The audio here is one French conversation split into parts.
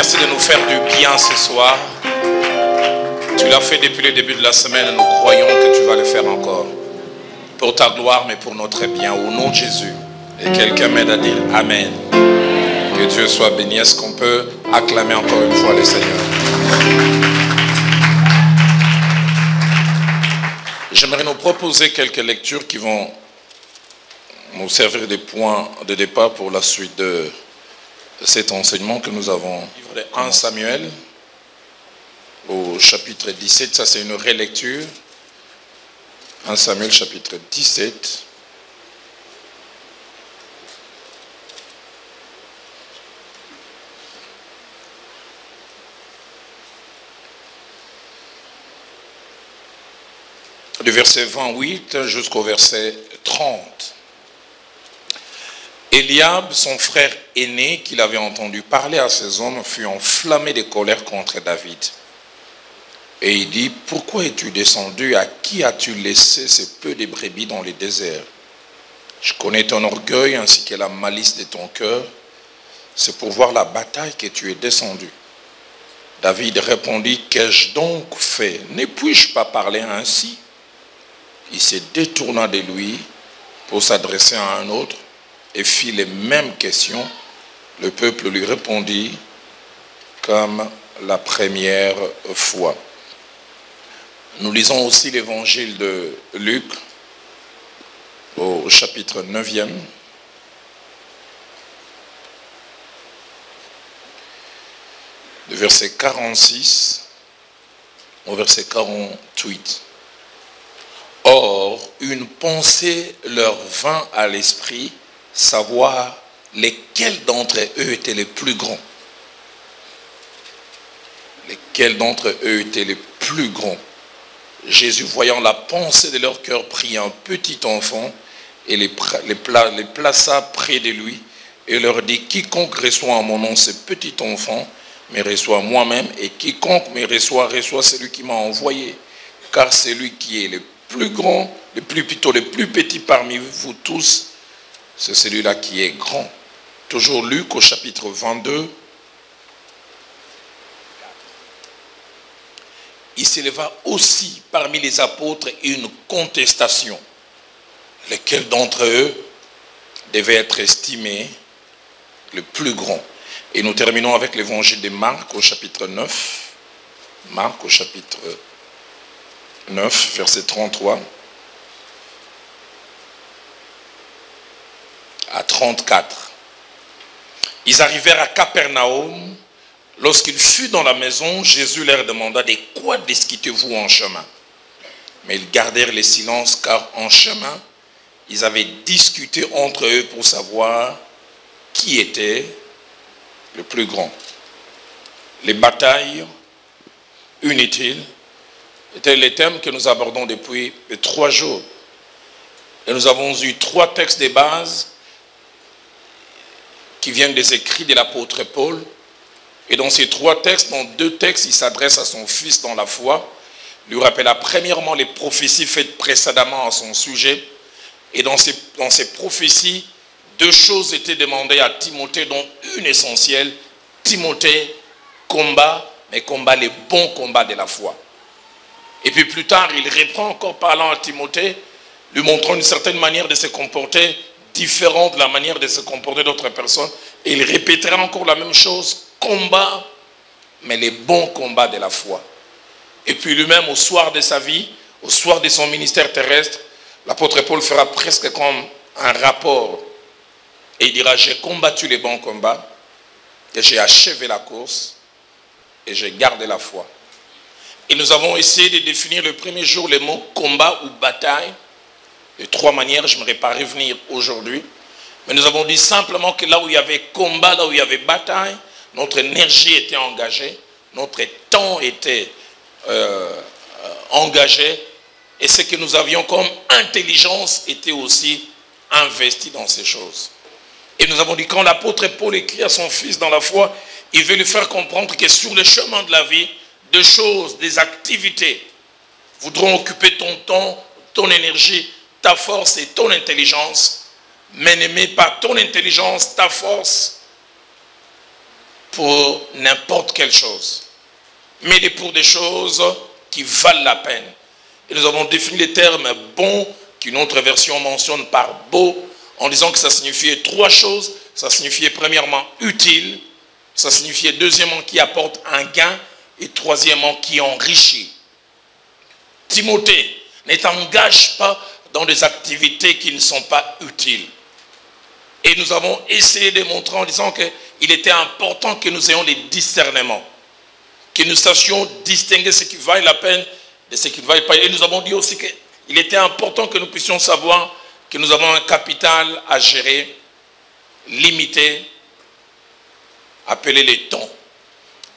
merci de nous faire du bien ce soir. Tu l'as fait depuis le début de la semaine et nous croyons que tu vas le faire encore. Pour ta gloire, mais pour notre bien. Au nom de Jésus. Et quelqu'un m'aide à dire Amen. Que Dieu soit béni. Est-ce qu'on peut acclamer encore une fois le Seigneur? J'aimerais nous proposer quelques lectures qui vont nous servir des points de départ pour la suite de cet enseignement que nous avons. 1 Samuel au chapitre 17, ça c'est une relecture. 1 Samuel chapitre 17. Du verset 28 jusqu'au verset 30. Eliab, son frère aîné, qu'il avait entendu parler à ses hommes, fut enflammé de colère contre David. Et il dit, pourquoi es-tu descendu? À qui as-tu laissé ces peu de brebis dans les déserts? Je connais ton orgueil ainsi que la malice de ton cœur. C'est pour voir la bataille que tu es descendu. David répondit, qu'ai-je donc fait? Ne puis-je pas parler ainsi? Il se détourna de lui pour s'adresser à un autre et fit les mêmes questions. Le peuple lui répondit comme la première fois. Nous lisons aussi l'évangile de Luc au chapitre 9e. Du verset 46 au verset 48. Or, une pensée leur vint à l'esprit, savoir lesquels d'entre eux étaient les plus grands. Lesquels d'entre eux étaient les plus grands. Jésus, voyant la pensée de leur cœur, prit un petit enfant et les plaça près de lui et leur dit, quiconque reçoit en mon nom ce petit enfant, me reçoit moi-même, et quiconque me reçoit, reçoit celui qui m'a envoyé. Car celui qui est le plus grand, le plus petit parmi vous tous, c'est celui-là qui est grand. Toujours Luc au chapitre 22. Il s'éleva aussi parmi les apôtres une contestation. Lesquels d'entre eux devaient être estimés le plus grand. Et nous terminons avec l'évangile de Marc au chapitre 9. Marc au chapitre 9, verset 33 à 34. Ils arrivèrent à Capernaum. Lorsqu'il fut dans la maison, Jésus leur demanda, de quoi discutez-vous en chemin? Mais ils gardèrent le silence, car en chemin, ils avaient discuté entre eux pour savoir qui était le plus grand. Les batailles inutiles étaient les thèmes que nous abordons depuis 3 jours. Et nous avons eu 3 textes de base qui viennent des écrits de l'apôtre Paul. Et dans ces 3 textes, dans 2 textes, il s'adresse à son fils dans la foi. Il lui rappella premièrement les prophéties faites précédemment à son sujet. Et dans ces prophéties, 2 choses étaient demandées à Timothée, dont une essentielle. Timothée combat, mais combat les bons combats de la foi. Et puis plus tard, il reprend encore parlant à Timothée, lui montrant une certaine manière de se comporter différente de la manière de se comporter d'autres personnes. Et il répétera encore la même chose, combat, mais les bons combats de la foi. Et puis lui-même, au soir de sa vie, au soir de son ministère terrestre, l'apôtre Paul fera presque comme un rapport. Et il dira, j'ai combattu les bons combats, et j'ai achevé la course, et j'ai gardé la foi. Et nous avons essayé de définir le premier jour les mots combat ou bataille. De 3 manières, je n'aimerais pas revenir aujourd'hui. Mais nous avons dit simplement que là où il y avait combat, là où il y avait bataille, notre énergie était engagée, notre temps était engagé, et ce que nous avions comme intelligence était aussi investi dans ces choses. Et nous avons dit, quand l'apôtre Paul écrit à son fils dans la foi, il veut lui faire comprendre que sur le chemin de la vie, 2 choses, des activités voudront occuper ton temps, ton énergie, ta force et ton intelligence, mais ne mets pas ton intelligence, ta force pour n'importe quelle chose. Mêlé pour des choses qui valent la peine. Et nous avons défini les termes bon, qu'une autre version mentionne par beau, en disant que ça signifiait trois choses. Ça signifiait premièrement utile, ça signifiait deuxièmement qui apporte un gain, et troisièmement qui enrichit. Timothée, ne t'engage pas dans des activités qui ne sont pas utiles. Et nous avons essayé de montrer en disant qu'il était important que nous ayons des discernements, que nous sachions distinguer ce qui vaille la peine de ce qui ne vaille pas. Et nous avons dit aussi qu'il était important que nous puissions savoir que nous avons un capital à gérer, limité, appelé les temps.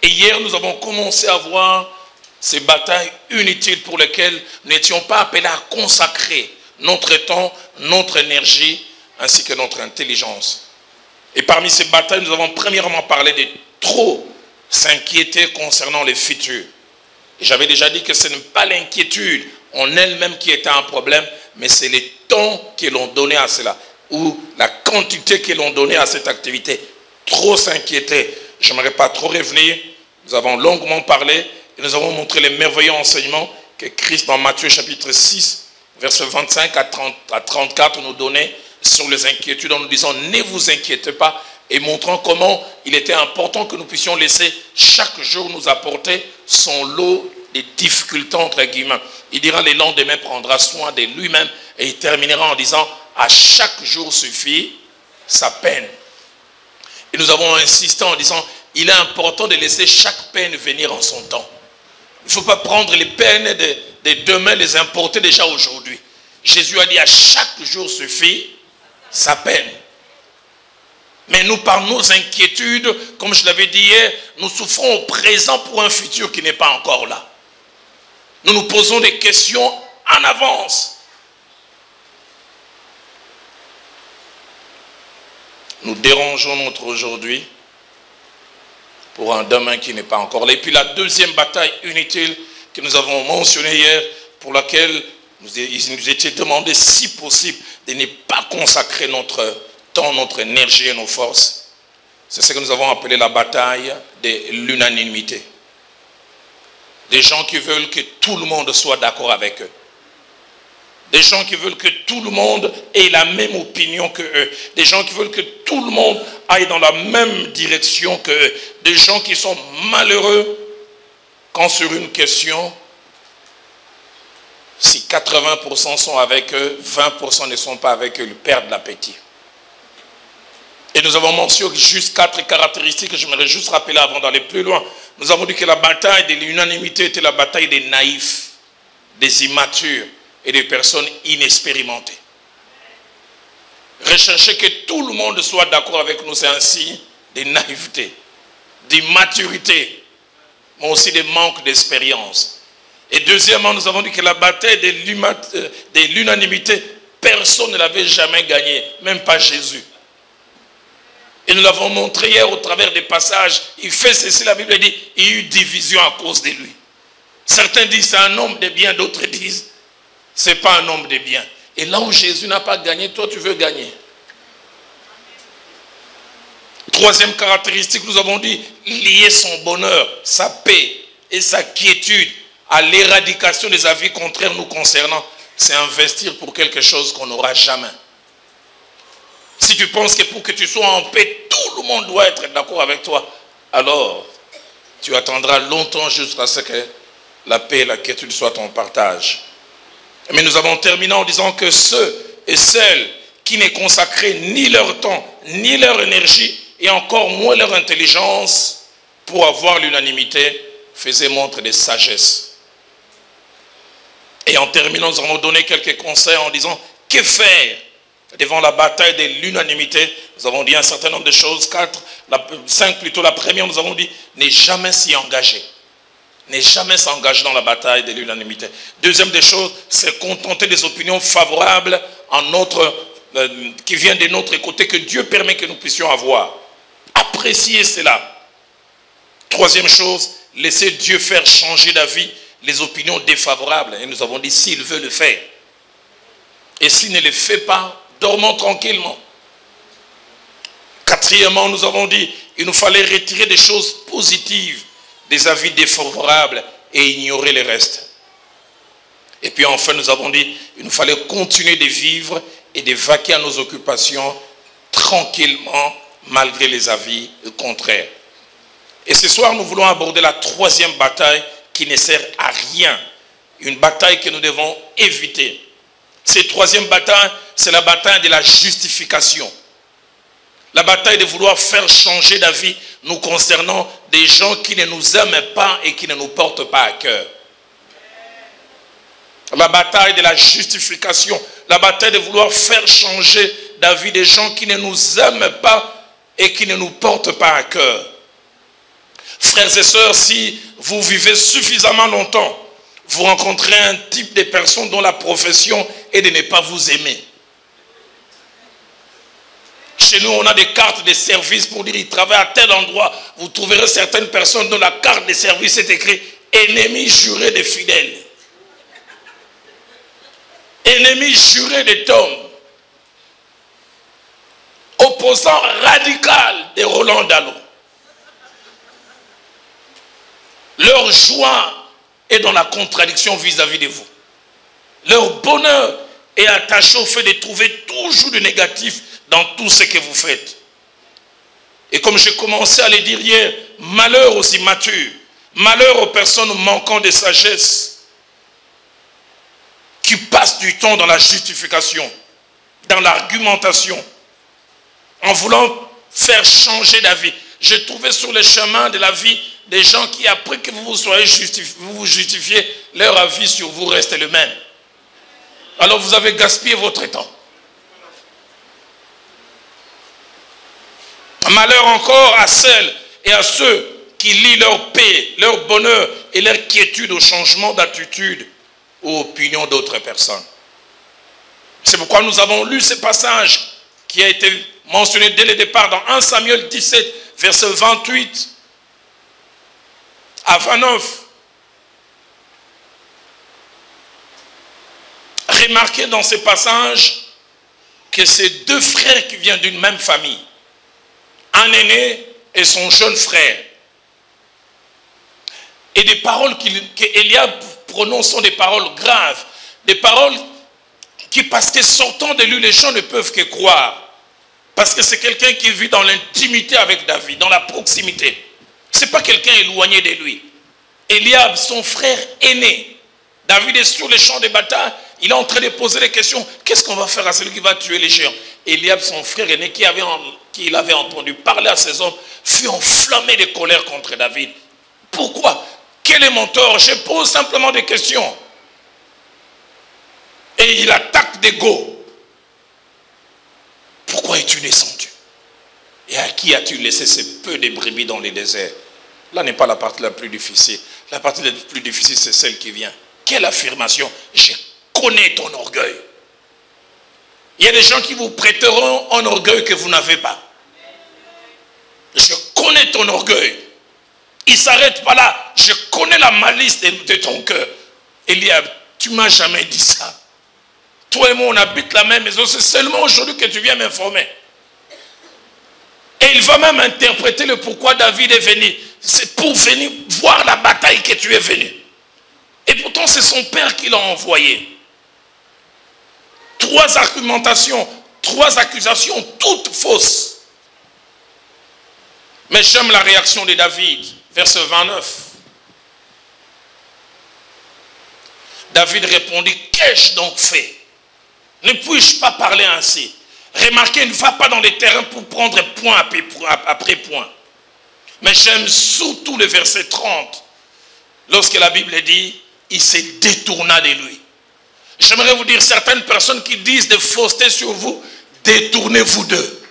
Et hier, nous avons commencé à voir ces batailles inutiles pour lesquelles nous n'étions pas appelés à consacrer notre temps, notre énergie, ainsi que notre intelligence. Et parmi ces batailles, nous avons premièrement parlé de trop s'inquiéter concernant les futurs. Et j'avais déjà dit que ce n'est pas l'inquiétude en elle-même qui était un problème, mais c'est les temps que l'on donnait à cela, ou la quantité que l'on donnait à cette activité. Trop s'inquiéter. Je n'aimerais pas trop revenir. Nous avons longuement parlé et nous avons montré les merveilleux enseignements que Christ dans Matthieu chapitre 6, verset 25 à 34 nous donnait sur les inquiétudes en nous disant ne vous inquiétez pas et montrant comment il était important que nous puissions laisser chaque jour nous apporter son lot des difficultés entre guillemets. Il dira le lendemain prendra soin de lui-même et il terminera en disant à chaque jour suffit sa peine. Et nous avons insisté en disant il est important de laisser chaque peine venir en son temps. Il ne faut pas prendre les peines de demain, les importer déjà aujourd'hui. Jésus a dit à chaque jour suffit sa peine. Mais nous, par nos inquiétudes, comme je l'avais dit hier, nous souffrons au présent pour un futur qui n'est pas encore là. Nous nous posons des questions en avance. Nous dérangeons notre aujourd'hui pour un demain qui n'est pas encore là. Et puis la deuxième bataille inutile que nous avons mentionnée hier, pour laquelle il nous était demandé, si possible, de ne pas consacrer notre temps, notre énergie et nos forces. C'est ce que nous avons appelé la bataille de l'unanimité. Des gens qui veulent que tout le monde soit d'accord avec eux. Des gens qui veulent que tout le monde ait la même opinion que eux. Des gens qui veulent que tout le monde aille dans la même direction que eux. Des gens qui sont malheureux quand sur une question, si 80% sont avec eux, 20% ne sont pas avec eux, ils perdent l'appétit. Et nous avons mentionné juste 4 caractéristiques que j'aimerais juste rappeler avant d'aller plus loin. Nous avons dit que la bataille de l'unanimité était la bataille des naïfs, des immatures et des personnes inexpérimentées. Rechercher que tout le monde soit d'accord avec nous, c'est ainsi des naïvetés, d'immaturité, mais aussi des manques d'expérience. Et deuxièmement, nous avons dit que la bataille de l'unanimité, personne ne l'avait jamais gagnée, même pas Jésus. Et nous l'avons montré hier au travers des passages. Il fait ceci, la Bible dit, il y a eu division à cause de lui. Certains disent c'est un homme de bien, d'autres disent ce n'est pas un homme de bien. Et là où Jésus n'a pas gagné, toi tu veux gagner. Troisième caractéristique, nous avons dit, lier son bonheur, sa paix et sa quiétude à l'éradication des avis contraires nous concernant, c'est investir pour quelque chose qu'on n'aura jamais. Si tu penses que pour que tu sois en paix, tout le monde doit être d'accord avec toi, alors tu attendras longtemps jusqu'à ce que la paix et la quiétude soient ton partage. Mais nous avons terminé en disant que ceux et celles qui ne consacraient ni leur temps, ni leur énergie, et encore moins leur intelligence pour avoir l'unanimité, faisaient montre de sagesse. Et en terminant, nous allons donner quelques conseils en disant que faire devant la bataille de l'unanimité. Nous avons dit un certain nombre de choses, 5 plutôt. La première, nous avons dit ne jamais s'y engager. Ne jamais s'engager dans la bataille de l'unanimité. Deuxième des choses, c'est contenter des opinions favorables qui viennent de notre côté, que Dieu permet que nous puissions avoir. Apprécier cela. Troisième chose, laisser Dieu faire changer d'avis les opinions défavorables. Et nous avons dit s'il veut le faire. Et s'il ne le fait pas, dormons tranquillement. Quatrièmement, nous avons dit il nous fallait retirer des choses positives, des avis défavorables et ignorer les restes. Et puis enfin, nous avons dit, il nous fallait continuer de vivre et de vaquer à nos occupations tranquillement, malgré les avis contraires. Et ce soir, nous voulons aborder la troisième bataille qui ne sert à rien. Une bataille que nous devons éviter. Cette troisième bataille, c'est la bataille de la justification. La bataille de vouloir faire changer d'avis nous concernant des gens qui ne nous aiment pas et qui ne nous portent pas à cœur. La bataille de la justification. La bataille de vouloir faire changer d'avis des gens qui ne nous aiment pas et qui ne nous portent pas à cœur. Frères et sœurs, si vous vivez suffisamment longtemps, vous rencontrez un type de personne dont la profession est de ne pas vous aimer. Chez nous, on a des cartes de service pour dire qu'ils travaillent à tel endroit. Vous trouverez certaines personnes dont la carte de service est écrite « Ennemi juré des fidèles ». Ennemi juré des tombes. Opposant radical de Roland Dallot. Leur joie est dans la contradiction vis-à-vis de vous. Leur bonheur est attaché au fait de trouver toujours du négatif dans tout ce que vous faites. Et comme j'ai commencé à le dire hier, malheur aux immatures, malheur aux personnes manquant de sagesse, qui passent du temps dans la justification, dans l'argumentation, en voulant faire changer d'avis. J'ai trouvé sur le chemin de la vie des gens qui, après que vous vous justifiez, leur avis sur vous reste le même. Alors vous avez gaspillé votre temps. Malheur encore à celles et à ceux qui lient leur paix, leur bonheur et leur quiétude au changement d'attitude ou opinion d'autres personnes. C'est pourquoi nous avons lu ce passage qui a été mentionné dès le départ dans 1 Samuel 17, verset 28 à 29. Remarquez dans ce passage que c'est deux frères qui viennent d'une même famille. Un aîné et son jeune frère. Et des paroles qu'Éliab prononce sont des paroles graves. Des paroles qui, parce que sortant de lui, les gens ne peuvent que croire. Parce que c'est quelqu'un qui vit dans l'intimité avec David, dans la proximité. Ce n'est pas quelqu'un éloigné de lui. Éliab, son frère aîné, David est sur les champs de bataille, il est en train de poser des questions. Qu'est-ce qu'on va faire à celui qui va tuer les géants? Éliab, son frère aîné, qui avait entendu parler à ses hommes, fut enflammé de colère contre David. Pourquoi? Quel est mon tort? Je pose simplement des questions. Et il attaque d'ego. Pourquoi es-tu descendu? Et à qui as-tu laissé ces peu de brebis dans les déserts? Là n'est pas la partie la plus difficile. La partie la plus difficile, c'est celle qui vient. Quelle affirmation? Je connais ton orgueil. Il y a des gens qui vous prêteront un orgueil que vous n'avez pas. Je connais ton orgueil. Il ne s'arrête pas là. Je connais la malice de ton cœur. Éliab, tu ne m'as jamais dit ça. Toi et moi, on habite la même maison. C'est seulement aujourd'hui que tu viens m'informer. Et il va même interpréter le pourquoi David est venu. C'est pour venir voir la bataille que tu es venu. Et pourtant, c'est son père qui l'a envoyé. 3 argumentations, 3 accusations, toutes fausses. Mais j'aime la réaction de David, verset 29. David répondit, qu'ai-je donc fait? Ne puis-je pas parler ainsi? Remarquez, ne va pas dans les terrains pour prendre point après point. Mais j'aime surtout le verset 30, lorsque la Bible dit, il se détourna de lui. J'aimerais vous dire, certaines personnes qui disent des faussetés sur vous, détournez-vous d'eux.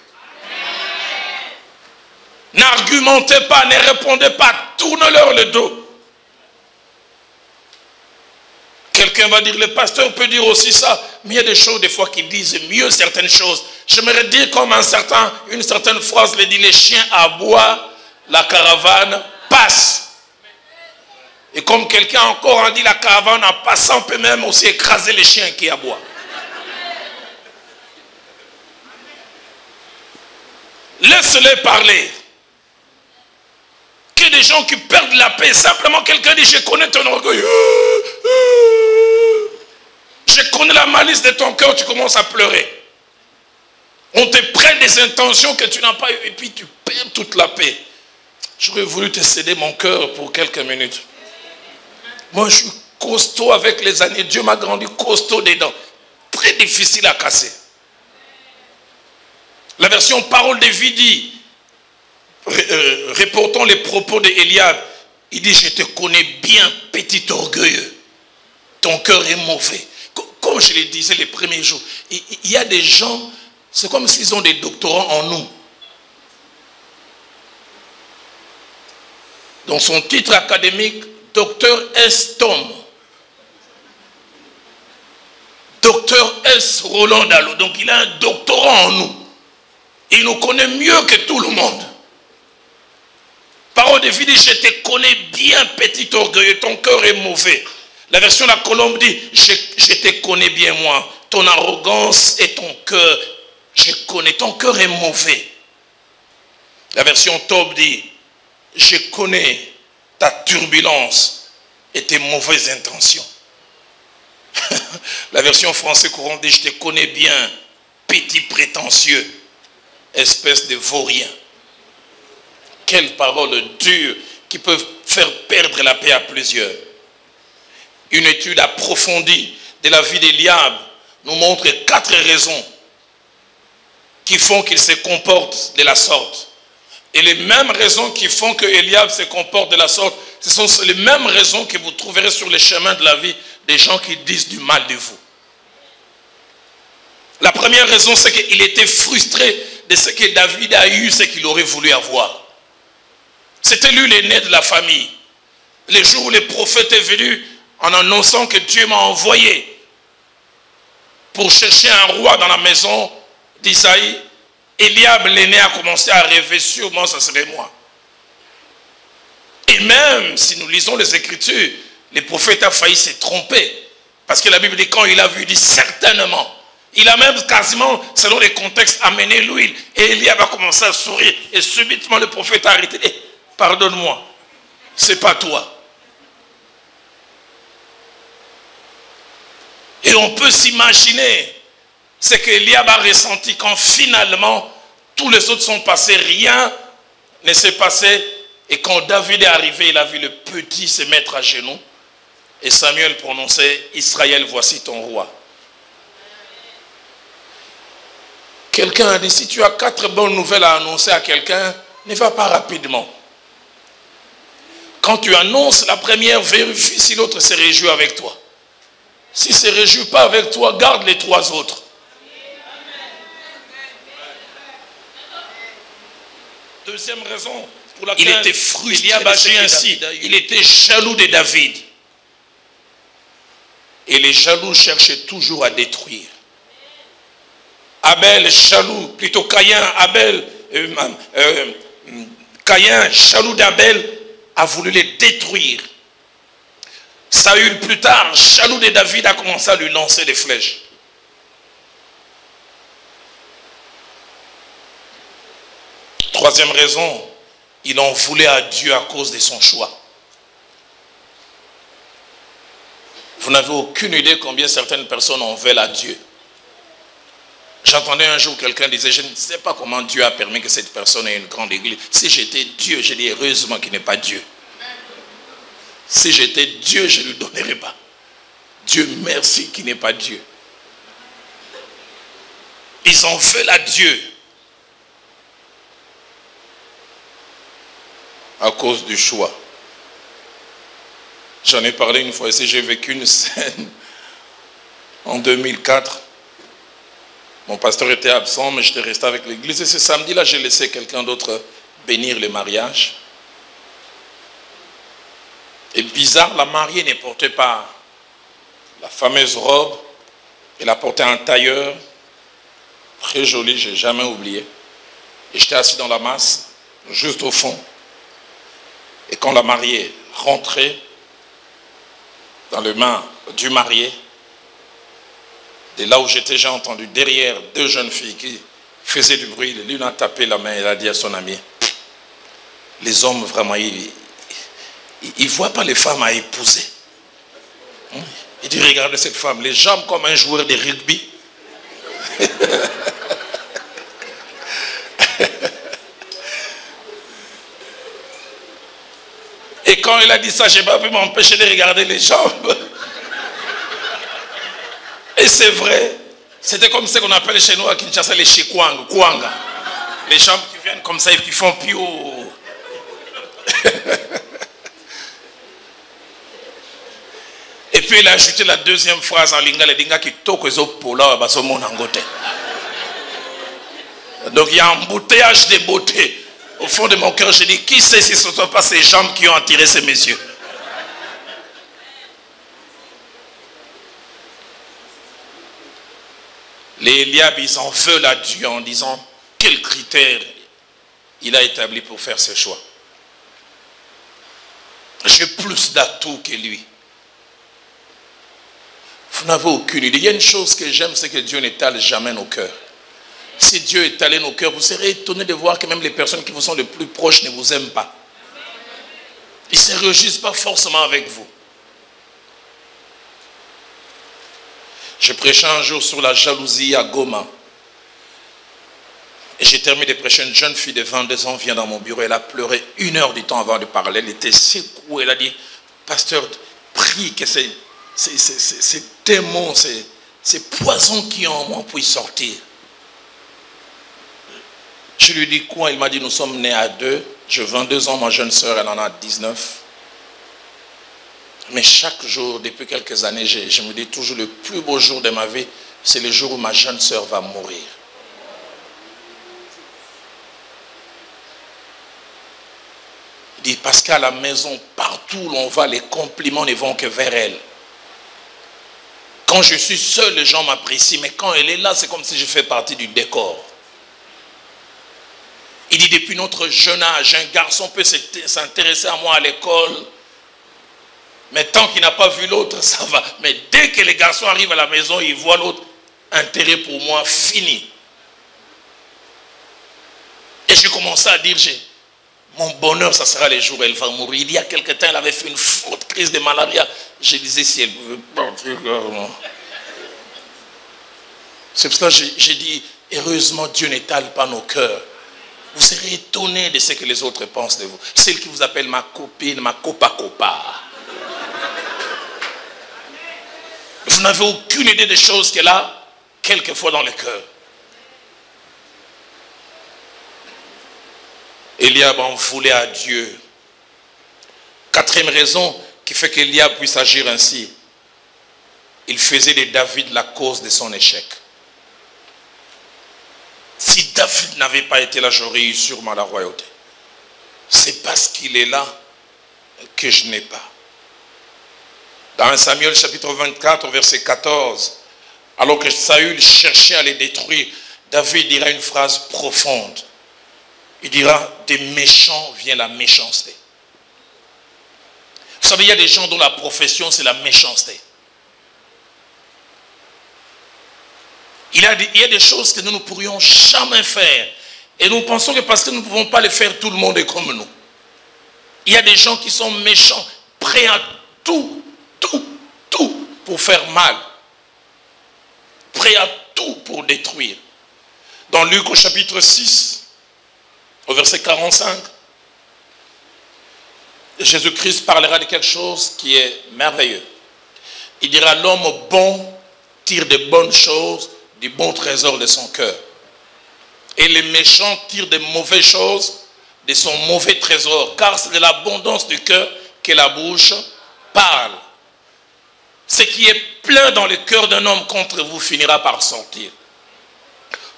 N'argumentez pas, ne répondez pas, tournez-leur le dos. Quelqu'un va dire, le pasteur peut dire aussi ça, mais il y a des choses des fois qui disent mieux certaines choses. J'aimerais dire comme une certaine phrase le dit, les chiens aboient, la caravane passe. Et comme quelqu'un encore a dit, la caravane en passant peut même aussi écraser les chiens qui aboient. Laisse-les parler. gens qui perdent la paix. Simplement quelqu'un dit, je connais ton orgueil. Je connais la malice de ton cœur, tu commences à pleurer. On te prête des intentions que tu n'as pas eues et puis tu perds toute la paix. J'aurais voulu te céder mon cœur pour quelques minutes. Moi, je suis costaud avec les années. Dieu m'a grandi costaud dedans. Très difficile à casser. La version parole de vie dit, reportons les propos d'Eliab. Il dit, je te connais bien, petit orgueilleux. Ton cœur est mauvais. Comme je le disais les premiers jours, il y a des gens, c'est comme s'ils ont des doctorats en nous. Dans son titre académique, Docteur S. Tom. Docteur S. Roland Dallot. Donc il a un doctorat en nous. Il nous connaît mieux que tout le monde. Parole de vie dit, je te connais bien, petit orgueilleux, ton cœur est mauvais. La version de la Colombe dit, je te connais bien moi, ton arrogance et ton cœur, je connais, ton cœur est mauvais. La version Tob dit, je connais ta turbulence et tes mauvaises intentions. La version français courant dit, je te connais bien, petit prétentieux, espèce de vaurien. Quelles paroles dures qui peuvent faire perdre la paix à plusieurs. Une étude approfondie de la vie d'Eliab nous montre 4 raisons qui font qu'il se comporte de la sorte. Et les mêmes raisons qui font que Eliab se comporte de la sorte, ce sont les mêmes raisons que vous trouverez sur les chemins de la vie des gens qui disent du mal de vous. La première raison, c'est qu'il était frustré de ce que David a eu, ce qu'il aurait voulu avoir. C'était lui l'aîné de la famille. Les jours où le prophète est venu en annonçant que Dieu m'a envoyé pour chercher un roi dans la maison d'Isaïe, Eliab l'aîné a commencé à rêver, sûrement ça serait moi. Et même si nous lisons les Écritures, le prophète a failli se tromper. Parce que la Bible dit, quand il a vu, il dit certainement. Il a même quasiment, selon les contextes, amené l'huile. Et Eliab a commencé à sourire. Et subitement le prophète a arrêté. Eh, pardonne-moi, c'est pas toi. Et on peut s'imaginer ce que Eliab a ressenti quand finalement tous les autres sont passés, rien ne s'est passé. Et quand David est arrivé, il a vu le petit se mettre à genoux. Et Samuel prononçait, Israël, voici ton roi. Quelqu'un a dit, si tu as 4 bonnes nouvelles à annoncer à quelqu'un, ne va pas rapidement. Quand tu annonces la première, vérifie si l'autre se réjouit avec toi. S'il ne se réjouit pas avec toi, garde les 3 autres. Deuxième raison pour laquelle il était frustré, il a agi ainsi. Il était jaloux de David. Et les jaloux cherchaient toujours à détruire. Abel, jaloux, plutôt Caïn, Caïn, jaloux d'Abel, a voulu les détruire. Saül, plus tard, jaloux de David, a commencé à lui lancer des flèches. Troisième raison, il en voulait à Dieu à cause de son choix. Vous n'avez aucune idée combien certaines personnes en veulent à Dieu. J'entendais un jour quelqu'un disait, je ne sais pas comment Dieu a permis que cette personne ait une grande église. Si j'étais Dieu, je dis heureusement qu'il n'est pas Dieu. Si j'étais Dieu, je ne lui donnerais pas. Dieu merci qu'il n'est pas Dieu. Ils en veulent à Dieu. À cause du choix. J'en ai parlé une fois ici, j'ai vécu une scène en 2004. Mon pasteur était absent, mais j'étais resté avec l'église. Et ce samedi-là, j'ai laissé quelqu'un d'autre bénir le mariage. Et bizarre, la mariée ne portait pas la fameuse robe. Elle a porté un tailleur. Très joli, je n'ai jamais oublié. Et j'étais assis dans la masse, juste au fond. Et quand la mariée rentrait dans les mains du marié, de là où j'étais, j'ai entendu derrière 2 jeunes filles qui faisaient du bruit. L'une a tapé la main et elle a dit à son ami, les hommes vraiment, ils il ne voit pas les femmes à épouser. Il dit, regardez cette femme, les jambes comme un joueur de rugby. Et quand il a dit ça, je n'ai pas pu m'empêcher de regarder les jambes. Et c'est vrai. C'était comme ce qu'on appelle chez nous à Kinshasa les chikwang, kwanga. Les jambes qui viennent comme ça et qui font pio. Et puis il a ajouté la deuxième phrase en lingala, dinga qui toko ezo pola baso mon angote. Donc il y a un embouteillage de beauté. Au fond de mon cœur, je dis, qui sait si ce ne sont pas ces jambes qui ont attiré ces messieurs? Les Eliab, ils en veulent à Dieu en disant, quels critères il a établi pour faire ses choix. J'ai plus d'atouts que lui. Vous n'avez aucune idée. Il y a une chose que j'aime, c'est que Dieu n'étale jamais nos cœurs. Si Dieu étalait nos cœurs, vous serez étonné de voir que même les personnes qui vous sont les plus proches ne vous aiment pas. Ils ne se réjouissent pas forcément avec vous. Je prêchais un jour sur la jalousie à Goma. Et j'ai terminé de prêcher. Une jeune fille de 22 ans vient dans mon bureau. Elle a pleuré 1 heure du temps avant de parler. Elle était secouée. Elle a dit, pasteur, prie que ces démons, ces poisons qui ont en moi puissent sortir. Je lui dis quoi? Il m'a dit, nous sommes nés à 2. J'ai 22 ans, ma jeune sœur, elle en a 19. Mais chaque jour, depuis quelques années, je me dis toujours, le plus beau jour de ma vie, c'est le jour où ma jeune sœur va mourir. Il dit, parce qu'à la maison, partout où l'on va, les compliments ne vont que vers elle. Quand je suis seul, les gens m'apprécient, mais quand elle est là, c'est comme si je fais partie du décor. Il dit, depuis notre jeune âge, un garçon peut s'intéresser à moi à l'école, mais tant qu'il n'a pas vu l'autre, ça va. Mais dès que les garçons arrivent à la maison, ils voient l'autre, intérêt pour moi, fini. Et j'ai commencé à dire, mon bonheur, ça sera les jours où elle va mourir. Il y a quelque temps, elle avait fait une forte crise de malaria. Je disais, si elle pouvait partir, c'est pour ça que j'ai dit, heureusement, Dieu n'étale pas nos cœurs. Vous serez étonné de ce que les autres pensent de vous. Celle qui vous appelle ma copine, ma copa-copa. Vous n'avez aucune idée des choses qu'elle a, quelquefois dans le cœur. Eliab en voulait à Dieu. 4e raison qui fait qu'Eliab puisse agir ainsi. Il faisait de David la cause de son échec. Si David n'avait pas été là, j'aurais eu sûrement la royauté. C'est parce qu'il est là que je n'ai pas. Dans 1 Samuel chapitre 24, verset 14, alors que Saül cherchait à les détruire, David dira une phrase profonde. Il dira, des méchants vient la méchanceté. Vous savez, il y a des gens dont la profession, c'est la méchanceté. Il y a des choses que nous ne pourrions jamais faire. Et nous pensons que parce que nous ne pouvons pas les faire, tout le monde est comme nous. Il y a des gens qui sont méchants, prêts à tout pour faire mal. Prêts à tout pour détruire. Dans Luc au chapitre 6, au verset 45, Jésus-Christ parlera de quelque chose qui est merveilleux. Il dira, l'homme bon tire de bonnes choses du bon trésor de son cœur. Et les méchants tirent de mauvaises choses de son mauvais trésor. Car c'est de l'abondance du cœur que la bouche parle. Ce qui est plein dans le cœur d'un homme contre vous finira par sortir.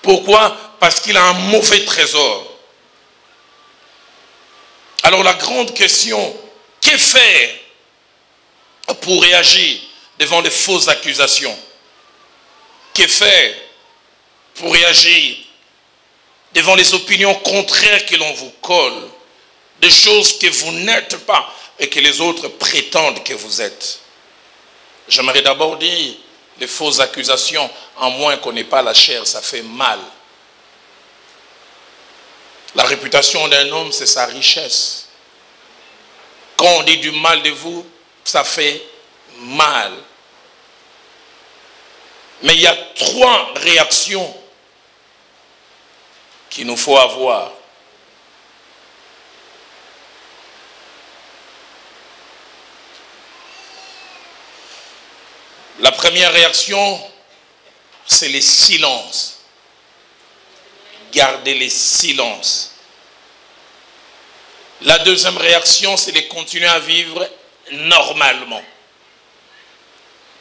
Pourquoi? Parce qu'il a un mauvais trésor. Alors la grande question, que faire pour réagir devant les fausses accusations? Que faire pour réagir devant les opinions contraires que l'on vous colle, des choses que vous n'êtes pas et que les autres prétendent que vous êtes? J'aimerais d'abord dire, les fausses accusations, à moins qu'on n'ait pas la chair, ça fait mal. La réputation d'un homme, c'est sa richesse. Quand on dit du mal de vous, ça fait mal. Mais il y a 3 réactions qu'il nous faut avoir. La première réaction, c'est les silences. Garder les silences. La deuxième réaction, c'est de continuer à vivre normalement.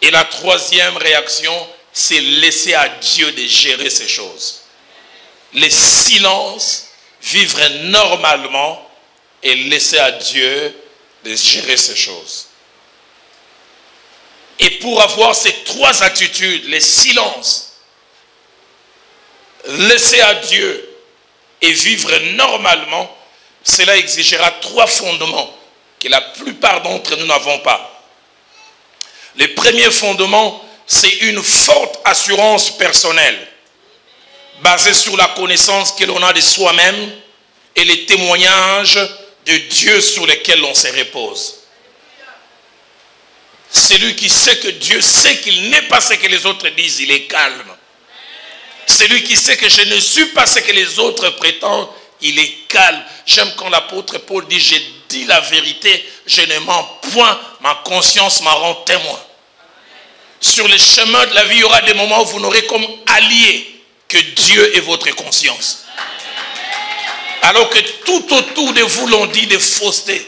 Et la troisième réaction, c'est laisser à Dieu de gérer ces choses. Les silences, vivre normalement et laisser à Dieu de gérer ces choses. Et pour avoir ces 3 attitudes, les silences, laisser à Dieu et vivre normalement, cela exigera 3 fondements que la plupart d'entre nous n'avons pas. Le premier fondement, c'est une forte assurance personnelle, basée sur la connaissance que l'on a de soi-même et les témoignages de Dieu sur lesquels l'on se repose. Celui qui sait que Dieu sait qu'il n'est pas ce que les autres disent, il est calme. Celui qui sait que je ne suis pas ce que les autres prétendent, il est calme. J'aime quand l'apôtre Paul dit, j'ai dit la vérité, je ne mens point, ma conscience m'en rend témoin. Sur le chemin de la vie, il y aura des moments où vous n'aurez comme allié que Dieu est votre conscience. Alors que tout autour de vous l'on dit des faussetés.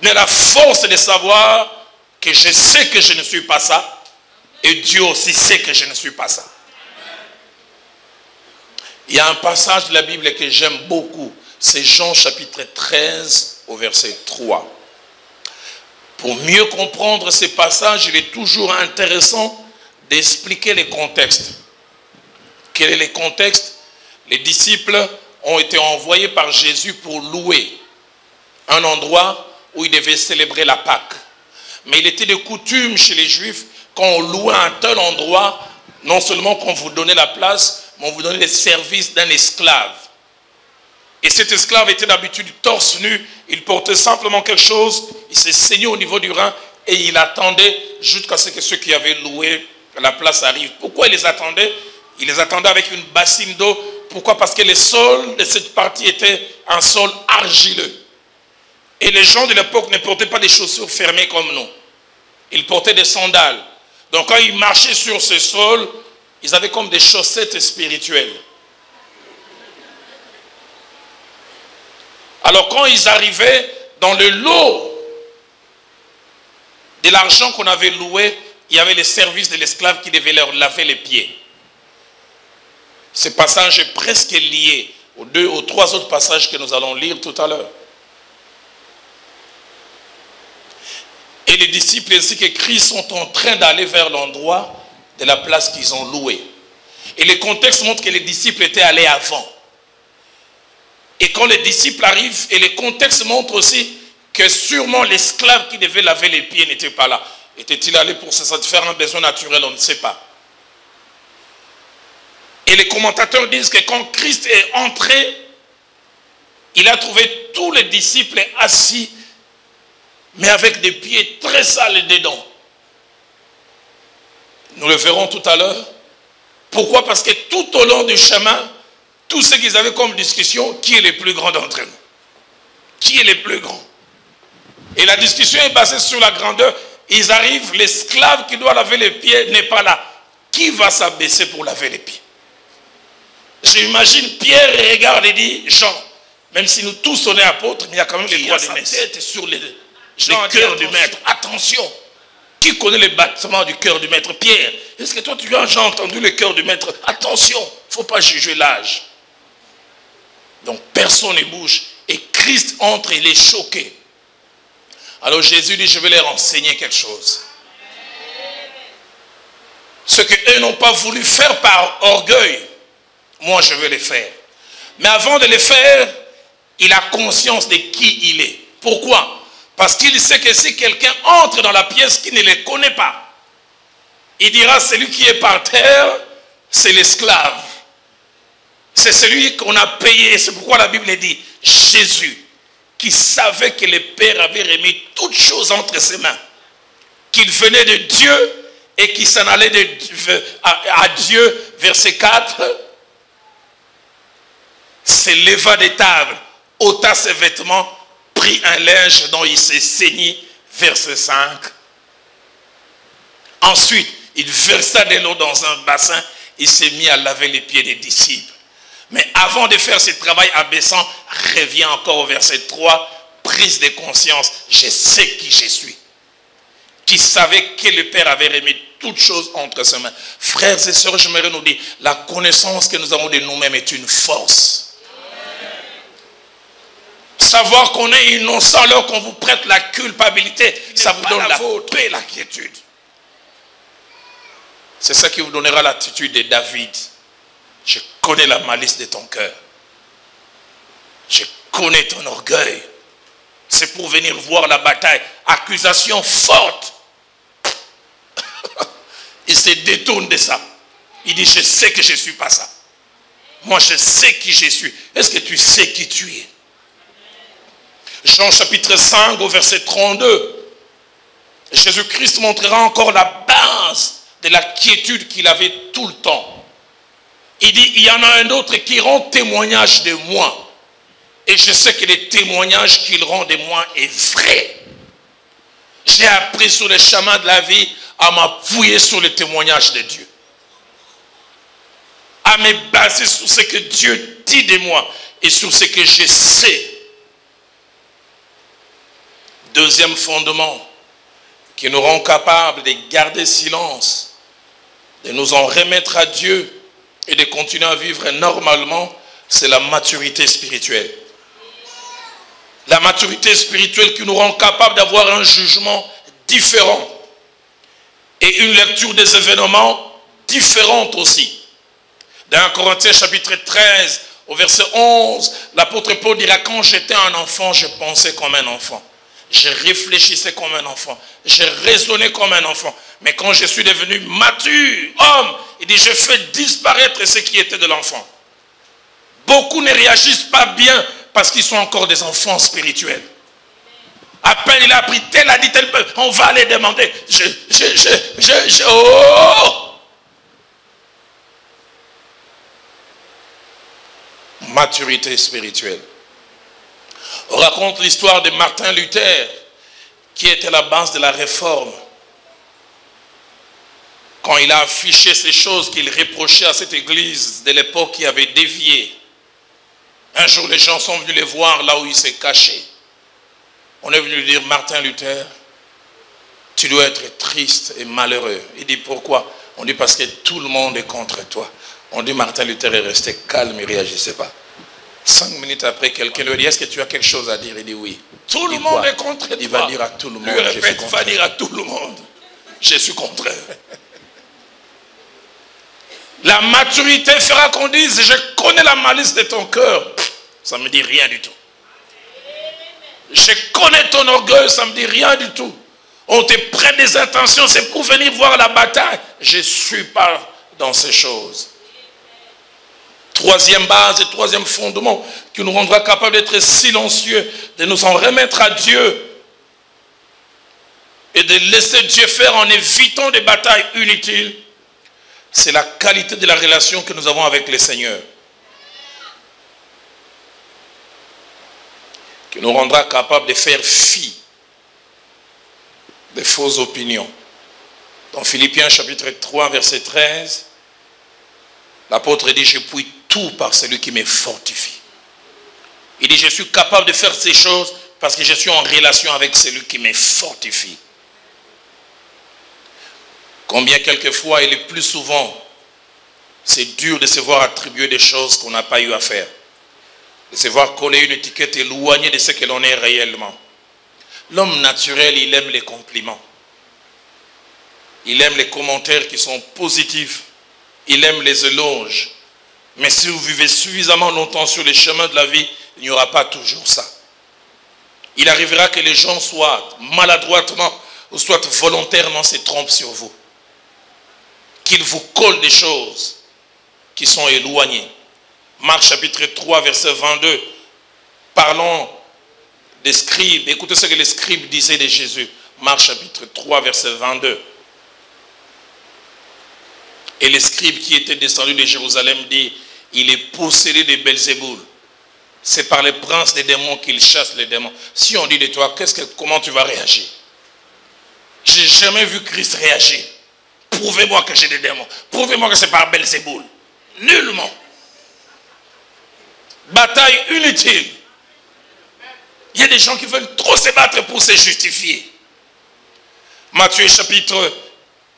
Mais la force de savoir que je sais que je ne suis pas ça, et Dieu aussi sait que je ne suis pas ça. Il y a un passage de la Bible que j'aime beaucoup, c'est Jean chapitre 13 au verset 3. Pour mieux comprendre ces passages, il est toujours intéressant d'expliquer les contextes. Quel est le contexte? Les disciples ont été envoyés par Jésus pour louer un endroit où ils devaient célébrer la Pâque. Mais il était de coutume chez les Juifs, quand on louait un tel endroit, non seulement qu'on vous donnait la place, mais on vous donnait les services d'un esclave. Et cet esclave était d'habitude torse nu, il portait simplement quelque chose, il s'est saigné au niveau du rein et il attendait jusqu'à ce que ceux qui avaient loué la place arrivent. Pourquoi il les attendait? Il les attendait avec une bassine d'eau. Pourquoi? Parce que le sol de cette partie était un sol argileux. Et les gens de l'époque ne portaient pas des chaussures fermées comme nous. Ils portaient des sandales. Donc quand ils marchaient sur ce sol, ils avaient comme des chaussettes spirituelles. Alors quand ils arrivaient dans le lot de l'argent qu'on avait loué, il y avait les services de l'esclave qui devait leur laver les pieds. Ce passage est presque lié aux 3 autres passages que nous allons lire tout à l'heure. Et les disciples ainsi que Christ sont en train d'aller vers l'endroit de la place qu'ils ont louée. Et le contexte montre que les disciples étaient allés avant. Et quand les disciples arrivent, et le contexte montre aussi que sûrement l'esclave qui devait laver les pieds n'était pas là. Était-il allé pour se satisfaire un besoin naturel? On ne sait pas. Et les commentateurs disent que quand Christ est entré, il a trouvé tous les disciples assis, mais avec des pieds très sales dedans. Nous le verrons tout à l'heure. Pourquoi? Parce que tout au long du chemin, tous ceux qu'ils avaient comme discussion, qui est le plus grand d'entre nous? Qui est le plus grand? Et la discussion est basée sur la grandeur. Ils arrivent, l'esclave qui doit laver les pieds n'est pas là. Qui va s'abaisser pour laver les pieds? J'imagine Pierre regarde et dit, Jean, même si nous tous on est apôtres, mais il y a quand même les droits de tête sur le cœur du maître. Attention, qui connaît les battements du cœur du maître? Pierre, est-ce que toi tu as déjà entendu le cœur du maître? Attention, il ne faut pas juger l'âge. Donc personne ne bouge. Et Christ entre, il est choqué. Alors Jésus dit, je vais leur enseigner quelque chose. Ce qu'eux n'ont pas voulu faire par orgueil, moi je vais les faire. Mais avant de les faire, il a conscience de qui il est. Pourquoi? Parce qu'il sait que si quelqu'un entre dans la pièce qui ne le connaît pas, il dira, celui qui est par terre, c'est l'esclave. C'est celui qu'on a payé. C'est pourquoi la Bible dit, Jésus, qui savait que le Père avait remis toutes choses entre ses mains, qu'il venait de Dieu et qu'il s'en allait à Dieu, verset 4, se leva des tables, ôta ses vêtements, prit un linge dont il s'est saigné, verset 5. Ensuite, il versa de l'eau dans un bassin, il s'est mis à laver les pieds des disciples. Mais avant de faire ce travail abaissant, revient encore au verset 3, prise de conscience, je sais qui je suis. Qui savait que le Père avait remis toutes choses entre ses mains. Frères et sœurs, j'aimerais nous dire, la connaissance que nous avons de nous-mêmes est une force. Savoir qu'on est innocent alors qu'on vous prête la culpabilité, ça vous donne la paix, la quiétude. C'est ça qui vous donnera l'attitude de David. Je connais la malice de ton cœur. Je connais ton orgueil. C'est pour venir voir la bataille. Accusation forte. Il se détourne de ça. Il dit, je sais que je ne suis pas ça. Moi, je sais qui je suis. Est-ce que tu sais qui tu es? Jean chapitre 5 au verset 32. Jésus-Christ montrera encore la base de la quiétude qu'il avait tout le temps. Il dit, il y en a un autre qui rend témoignage de moi. Et je sais que le témoignage qu'il rend de moi est vrai. J'ai appris sur le chemin de la vie à m'appuyer sur le témoignage de Dieu. À me baser sur ce que Dieu dit de moi et sur ce que je sais. Deuxième fondement qui nous rend capables de garder silence, de nous en remettre à Dieu et de continuer à vivre normalement, c'est la maturité spirituelle. La maturité spirituelle qui nous rend capables d'avoir un jugement différent et une lecture des événements différente aussi. Dans 1 Corinthiens chapitre 13, au verset 11, l'apôtre Paul dira, quand j'étais un enfant, je pensais comme un enfant. Je réfléchissais comme un enfant. Je raisonnais comme un enfant. Mais quand je suis devenu mature, homme, il dit, je fais disparaître ce qui était de l'enfant. Beaucoup ne réagissent pas bien parce qu'ils sont encore des enfants spirituels. À peine il a appris, tel a dit, tel peuple, on va aller demander. Oh! Maturité spirituelle. On raconte l'histoire de Martin Luther, qui était la base de la réforme. Quand il a affiché ces choses qu'il reprochait à cette église de l'époque qui avait dévié. Un jour, les gens sont venus le voir là où il s'est caché. On est venu lui dire, Martin Luther, tu dois être triste et malheureux. Il dit, pourquoi? On dit, parce que tout le monde est contre toi. On dit, Martin Luther est resté calme, il ne réagissait pas. 5 minutes après, quelqu'un lui dit, est-ce que tu as quelque chose à dire? Il dit, oui. Tout le monde est contre toi. Il va dire à tout le monde. Lui répète, va dire à tout le monde, je suis contre eux. La maturité fera qu'on dise, je connais la malice de ton cœur. Ça ne me dit rien du tout. Je connais ton orgueil, ça ne me dit rien du tout. On te prête des intentions, c'est pour venir voir la bataille. Je ne suis pas dans ces choses. Troisième base et troisième fondement qui nous rendra capables d'être silencieux, de nous en remettre à Dieu et de laisser Dieu faire en évitant des batailles inutiles, c'est la qualité de la relation que nous avons avec le Seigneur. Qui nous rendra capables de faire fi des fausses opinions. Dans Philippiens chapitre 3, verset 13, l'apôtre dit, je puis tout par celui qui me fortifie. Il dit, je suis capable de faire ces choses parce que je suis en relation avec celui qui me fortifie. Combien quelquefois et le plus souvent, c'est dur de se voir attribuer des choses qu'on n'a pas eu à faire. De se voir coller une étiquette éloignée de ce que l'on est réellement. L'homme naturel, il aime les compliments. Il aime les commentaires qui sont positifs. Il aime les éloges. Mais si vous vivez suffisamment longtemps sur les chemins de la vie, il n'y aura pas toujours ça. Il arrivera que les gens soit maladroitement ou soit volontairement se trompent sur vous. Qu'ils vous collent des choses qui sont éloignées. Marc chapitre 3, verset 22. Parlons les scribes, écoutez ce que les scribes disaient de Jésus. Marc chapitre 3, verset 22. Et les scribes qui étaient descendus de Jérusalem dit, il est possédé de Belzéboul. C'est par les princes des démons qu'il chasse les démons. Si on dit de toi, comment tu vas réagir? J'ai jamais vu Christ réagir. Prouvez-moi que j'ai des démons. Prouvez-moi que c'est par Belzéboul. Nullement. Bataille inutile. Il y a des gens qui veulent trop se battre pour se justifier. Matthieu chapitre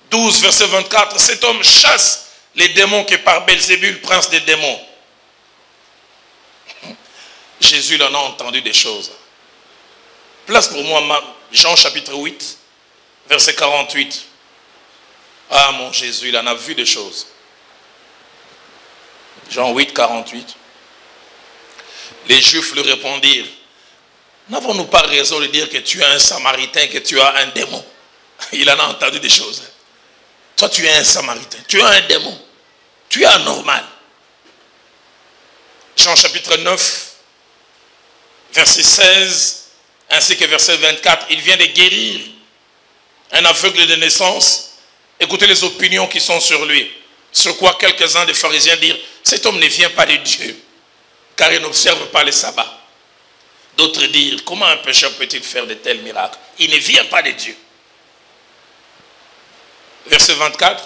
12, verset 24. Cet homme chasse les démons que par Belzébuth, prince des démons. Jésus il en a entendu des choses. Place pour moi Jean chapitre 8, verset 48. Ah mon Jésus, il en a vu des choses. Jean 8, 48. Les Juifs lui répondirent, n'avons-nous pas raison de dire que tu es un Samaritain, que tu as un démon? Il en a entendu des choses. Toi, tu es un Samaritain, tu as un démon, tu es anormal. Jean chapitre 9, verset 16, ainsi que verset 24, il vient de guérir un aveugle de naissance. Écoutez les opinions qui sont sur lui. Sur quoi quelques-uns des pharisiens dirent, cet homme ne vient pas de Dieu, car il n'observe pas le sabbat. D'autres dirent, comment un pécheur peut-il faire de tels miracles? Il ne vient pas de Dieu. Verset 24.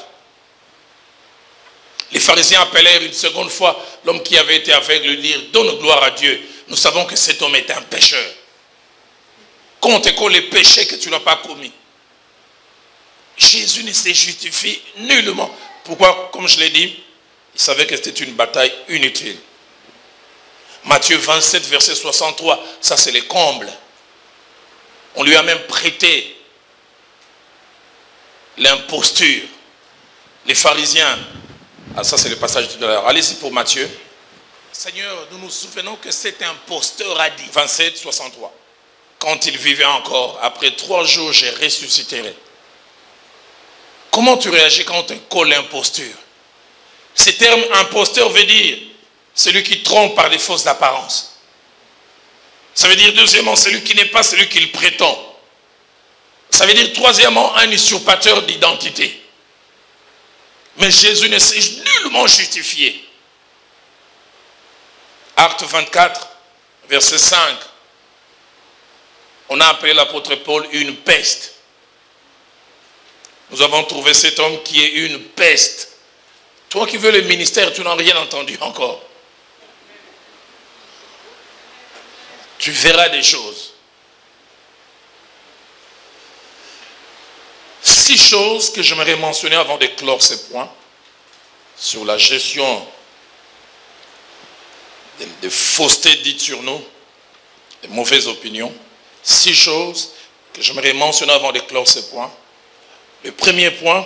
Les pharisiens appelèrent une seconde fois l'homme qui avait été aveugle, lui dirent, donne gloire à Dieu. Nous savons que cet homme est un pécheur. Compte les péchés que tu n'as pas commis. Jésus ne se justifie nullement. Pourquoi? Comme je l'ai dit, il savait que c'était une bataille inutile. Matthieu 27, verset 63, ça c'est le comble. On lui a même prêté l'imposture. Les pharisiens, ah ça c'est le passage de tout à l'heure. Allez-y pour Matthieu. Seigneur, nous nous souvenons que cet imposteur a dit, 27, 63, quand il vivait encore, après 3 jours, je ressusciterai. Comment tu réagis quand on te colle l'imposture? Ce terme imposteur veut dire celui qui trompe par des fausses apparences. Ça veut dire deuxièmement, celui qui n'est pas celui qu'il prétend. Ça veut dire troisièmement, un usurpateur d'identité. Mais Jésus ne s'est nullement justifié. Acte 24, verset 5. On a appelé l'apôtre Paul une peste. Nous avons trouvé cet homme qui est une peste. Toi qui veux le ministère, tu n'as rien entendu encore. Tu verras des choses. 6 choses que j'aimerais mentionner avant de clore ce point sur la gestion des faussetés dites sur nous, des mauvaises opinions. 6 choses que j'aimerais mentionner avant de clore ce point. Le premier point,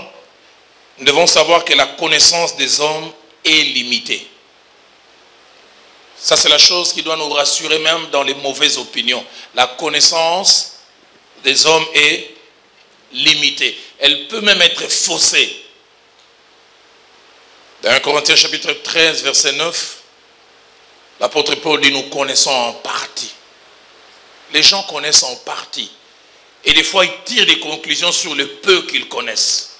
nous devons savoir que la connaissance des hommes est limitée. Ça, c'est la chose qui doit nous rassurer même dans les mauvaises opinions. La connaissance des hommes est limitée. Elle peut même être faussée. Dans 1 Corinthiens chapitre 13, verset 9, l'apôtre Paul dit, nous connaissons en partie. Les gens connaissent en partie. Et des fois, ils tirent des conclusions sur le peu qu'ils connaissent.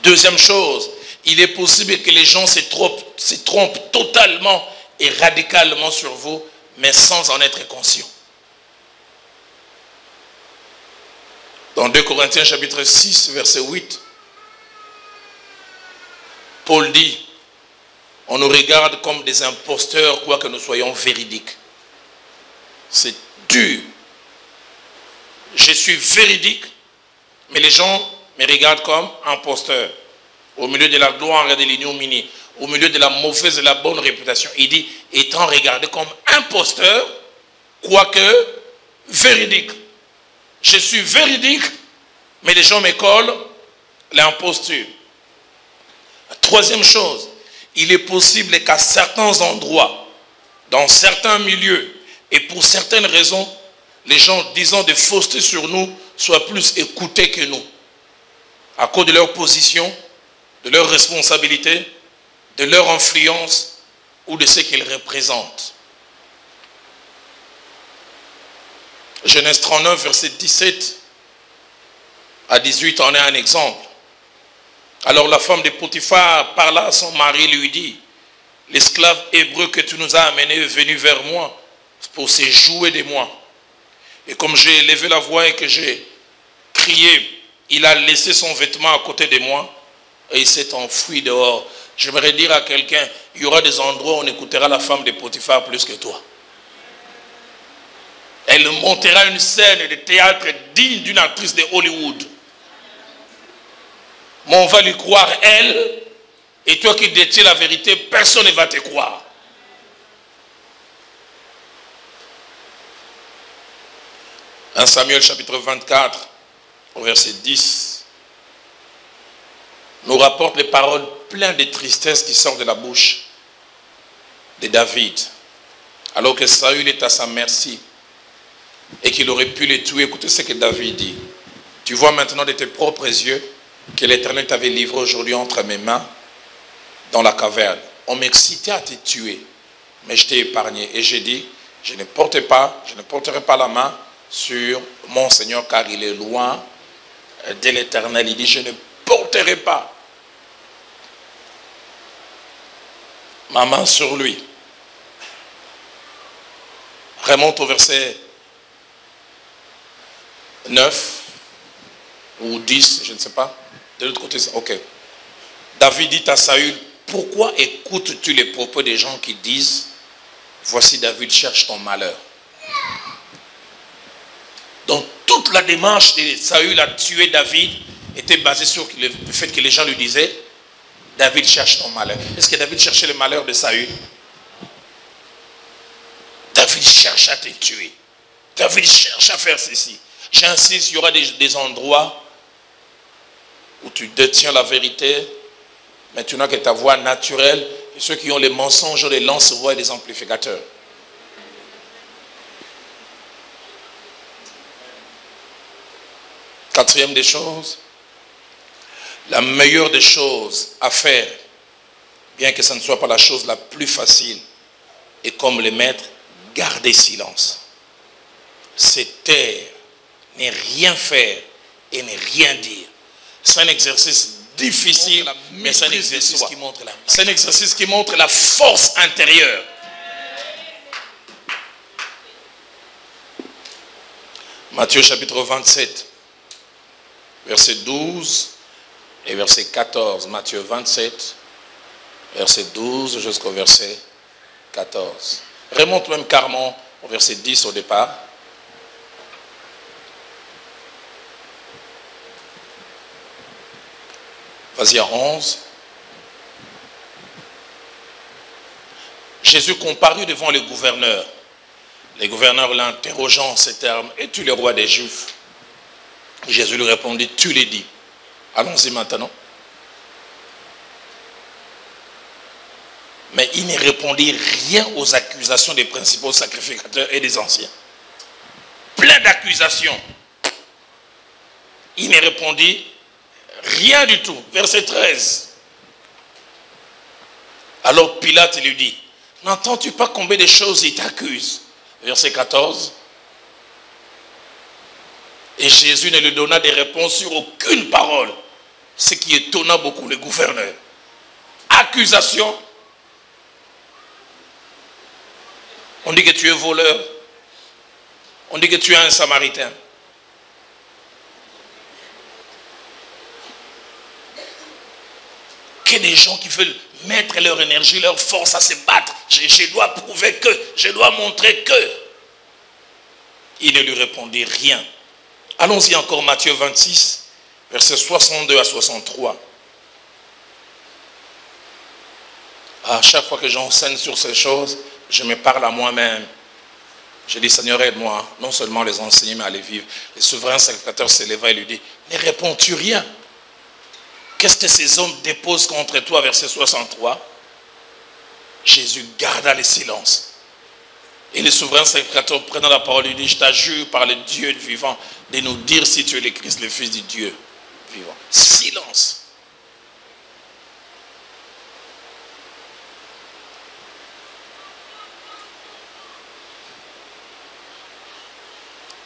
Deuxième chose, il est possible que les gens se trompent totalement et radicalement sur vous, mais sans en être conscients. Dans 2 Corinthiens chapitre 6, verset 8, Paul dit, on nous regarde comme des imposteurs, quoique nous soyons véridiques. C'est dur. Je suis véridique, mais les gens me regardent comme imposteur. Au milieu de la gloire et de l'ignominie, au milieu de la mauvaise et de la bonne réputation. Il dit, étant regardé comme imposteur, quoique véridique. Je suis véridique, mais les gens me collent l'imposture. Troisième chose, il est possible qu'à certains endroits, dans certains milieux, et pour certaines raisons, les gens disant des faussetés sur nous soient plus écoutés que nous. À cause de leur position, de leur responsabilité, de leur influence ou de ce qu'ils représentent. Genèse 39, verset 17 à 18, en est un exemple. Alors la femme de Potiphar parla à son mari, lui dit, l'esclave hébreu que tu nous as amené est venu vers moi pour se jouer de moi. Et comme j'ai élevé la voix et que j'ai crié, il a laissé son vêtement à côté de moi et il s'est enfui dehors. J'aimerais dire à quelqu'un, il y aura des endroits où on écoutera la femme de Potiphar plus que toi. Elle montera une scène de théâtre digne d'une actrice de Hollywood. Mais on va lui croire elle, et toi qui détiens la vérité, personne ne va te croire. Un Samuel chapitre 24, au verset 10, nous rapporte les paroles pleines de tristesse qui sortent de la bouche de David, alors que Saül est à sa merci et qu'il aurait pu les tuer. Écoutez ce que David dit. Tu vois maintenant de tes propres yeux que l'Éternel t'avait livré aujourd'hui entre mes mains dans la caverne. On m'excitait à te tuer, mais je t'ai épargné. Et j'ai dit, je ne porterai pas la main sur mon Seigneur, car il est loin de l'Éternel. Il dit, je ne porterai pas ma main sur lui. Remonte au verset 9 ou 10, je ne sais pas. De l'autre côté, ok. David dit à Saül, pourquoi écoutes-tu les propos des gens qui disent, voici David cherche ton malheur? Donc toute la démarche de Saül à tuer David était basée sur le fait que les gens lui disaient, David cherche ton malheur. Est-ce que David cherchait le malheur de Saül? David cherche à te tuer. David cherche à faire ceci. J'insiste, il y aura des endroits où tu détiens la vérité, mais tu n'as que ta voix naturelle. Et ceux qui ont les mensonges ont des lance-voix et des amplificateurs. Quatrième des choses, la meilleure des choses à faire, bien que ce ne soit pas la chose la plus facile, et comme le maître, garder silence. C'est taire, ne rien faire et ne rien dire. C'est un exercice difficile, mais c'est un exercice qui montre la force intérieure. Matthieu chapitre 27, verset 12 et verset 14. Matthieu 27, verset 12 jusqu'au verset 14. Remonte même carrément au verset 10 au départ. Vas-y à 11. Jésus comparut devant les gouverneurs. Les gouverneurs l'interrogeant en ces termes, es-tu le roi des Juifs? Jésus lui répondit, tu l'as dit. Allons-y maintenant. Mais il ne répondit rien aux accusations des principaux sacrificateurs et des anciens. Plein d'accusations. Il ne répondit rien du tout. Verset 13. Alors Pilate lui dit, n'entends-tu pas combien de choses il t'accuse? Verset 14. Et Jésus ne lui donna des réponses sur aucune parole, ce qui étonna beaucoup les gouverneurs. Accusation. On dit que tu es voleur. On dit que tu es un Samaritain. Que des gens qui veulent mettre leur énergie, leur force à se battre. Je dois prouver que, je dois montrer que. Il ne lui répondit rien. Allons-y encore, Matthieu 26, versets 62 à 63. À chaque fois que j'enseigne sur ces choses, je me parle à moi-même. Je dis, Seigneur, aide-moi, non seulement les enseigner, mais à les vivre. Le souverain sacrificateur s'éleva et lui dit, ne réponds-tu rien? Qu'est-ce que ces hommes déposent contre toi, verset 63? Jésus garda le silence. Et le souverain sacrificateur, prenant la parole, lui dit, je t'adjure par le Dieu vivant de nous dire si tu es le Christ, le Fils du Dieu vivant. Silence.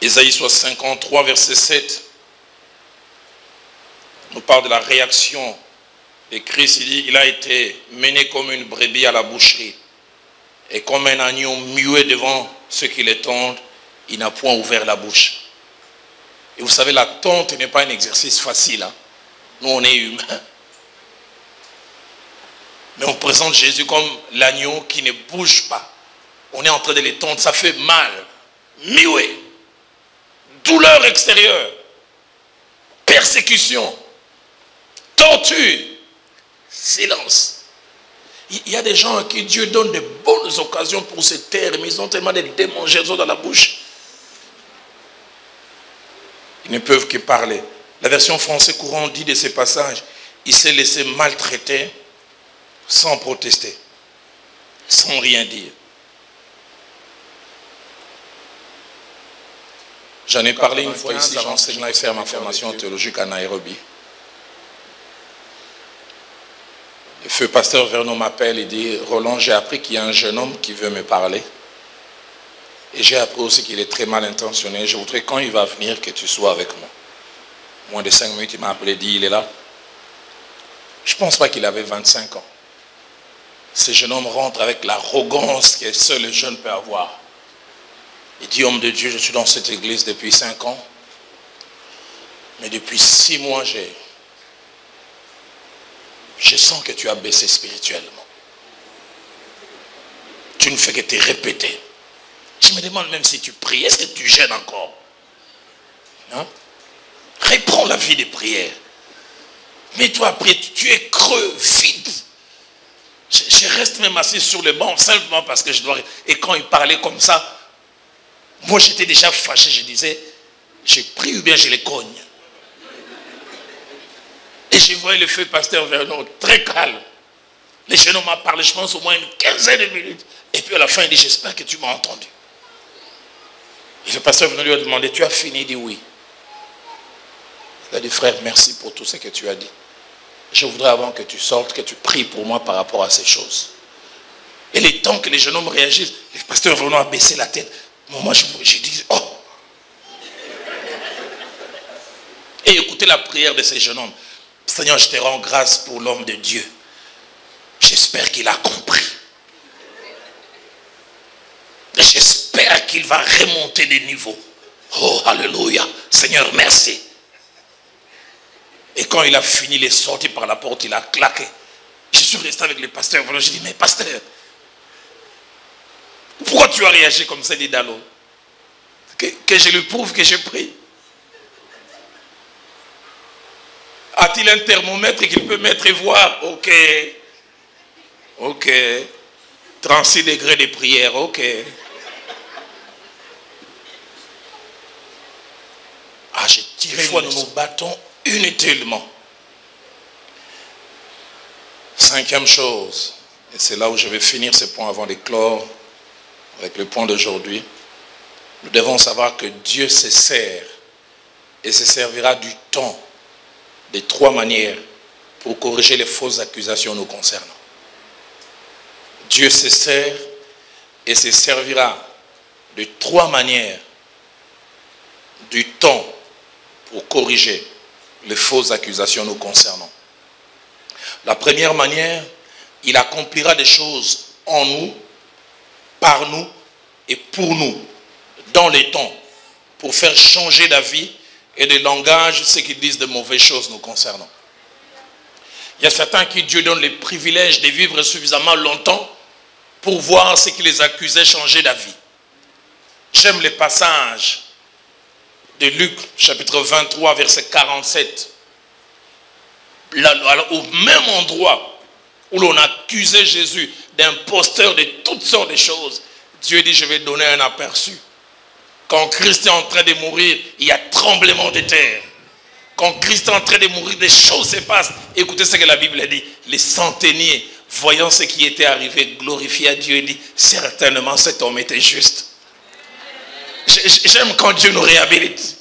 Ésaïe 53, verset 7, nous parle de la réaction de Christ. Il dit, il a été mené comme une brebis à la boucherie. Et comme un agneau muet devant ceux qui le tondent, il n'a point ouvert la bouche. Et vous savez, la tonte n'est pas un exercice facile. Hein? Nous, on est humains. Mais on présente Jésus comme l'agneau qui ne bouge pas. On est en train de les tondre, ça fait mal. Muet. Douleur extérieure. Persécution. Torture. Silence. Il y a des gens à qui Dieu donne de bonnes occasions pour se taire, mais ils ont tellement de démangeaisons dans la bouche. Ils ne peuvent que parler. La version français courant dit de ces passages, il s'est laissé maltraiter sans protester, sans rien dire. J'en ai parlé une fois ici, j'enseignais à faire ma formation théologique à Nairobi. Le feu pasteur Vernon m'appelle et dit, Roland, j'ai appris qu'il y a un jeune homme qui veut me parler. Et j'ai appris aussi qu'il est très mal intentionné. Je voudrais, quand il va venir, que tu sois avec moi. Moins de 5 minutes, il m'a appelé et dit, il est là. Je ne pense pas qu'il avait 25 ans. Ce jeune homme rentre avec l'arrogance que seul le jeune peut avoir. Il dit, homme de Dieu, je suis dans cette église depuis 5 ans. Mais depuis 6 mois, je sens que tu as baissé spirituellement. Tu ne fais que te répéter. Je me demande même si tu pries. Est-ce que tu gênes encore? Hein? Reprends la vie de prière. Mets-toi à prier. Tu es creux, vide. Je reste même assis sur le banc simplement parce que je dois... Et quand il parlait comme ça, moi j'étais déjà fâché. Je disais, je prie ou bien je les cogne. Et je voyais le feu pasteur Vernon très calme. Le jeune homme m'a parlé, je pense, au moins une quinzaine de minutes. Et puis à la fin, il dit, j'espère que tu m'as entendu. Et le pasteur Vernon lui a demandé, tu as fini? Il dit oui. Il a dit, frère, merci pour tout ce que tu as dit. Je voudrais avant que tu sortes, que tu pries pour moi par rapport à ces choses. Et le temps que les jeunes hommes réagissent, le pasteur Vernon a baissé la tête. Moi, j'ai dit, oh! Et écoutez la prière de ces jeunes hommes. Seigneur, je te rends grâce pour l'homme de Dieu. J'espère qu'il a compris. J'espère qu'il va remonter des niveaux. Oh, alléluia. Seigneur, merci. Et quand il a fini, il est sorti par la porte, il a claqué. Je suis resté avec le pasteur. J'ai dit, mais pasteur, pourquoi tu as réagi comme ça, dit Dalo? Que je lui prouve que je prie. A-t-il un thermomètre qu'il peut mettre et voir? Ok. Ok. 36 degrés de prière, ok. Ah, j'ai tiré. Des fois, nous nous battons inutilement. 5e chose, et c'est là où je vais finir ce point avant d'éclore avec le point d'aujourd'hui. Nous devons savoir que Dieu se sert et se servira du temps de 3 manières pour corriger les fausses accusations nous concernant. Dieu se sert et se servira de 3 manières du temps pour corriger les fausses accusations nous concernant. La première manière, il accomplira des choses en nous, par nous et pour nous, dans les temps, pour faire changer d'avis et de langage ce qu'ils disent de mauvaises choses nous concernant. Il y a certains qui Dieu donne le privilège de vivre suffisamment longtemps pour voir ce qui les accusait changer d'avis. J'aime les passages de Luc, chapitre 23, verset 47. Là, au même endroit où l'on accusait Jésus d'imposteur de toutes sortes de choses, Dieu dit, je vais donner un aperçu. Quand Christ est en train de mourir, il y a tremblement de terre. Quand Christ est en train de mourir, des choses se passent. Écoutez ce que la Bible a dit. Les centeniers, voyant ce qui était arrivé, glorifiaient Dieu et dit, certainement cet homme était juste. J'aime quand Dieu nous réhabilite.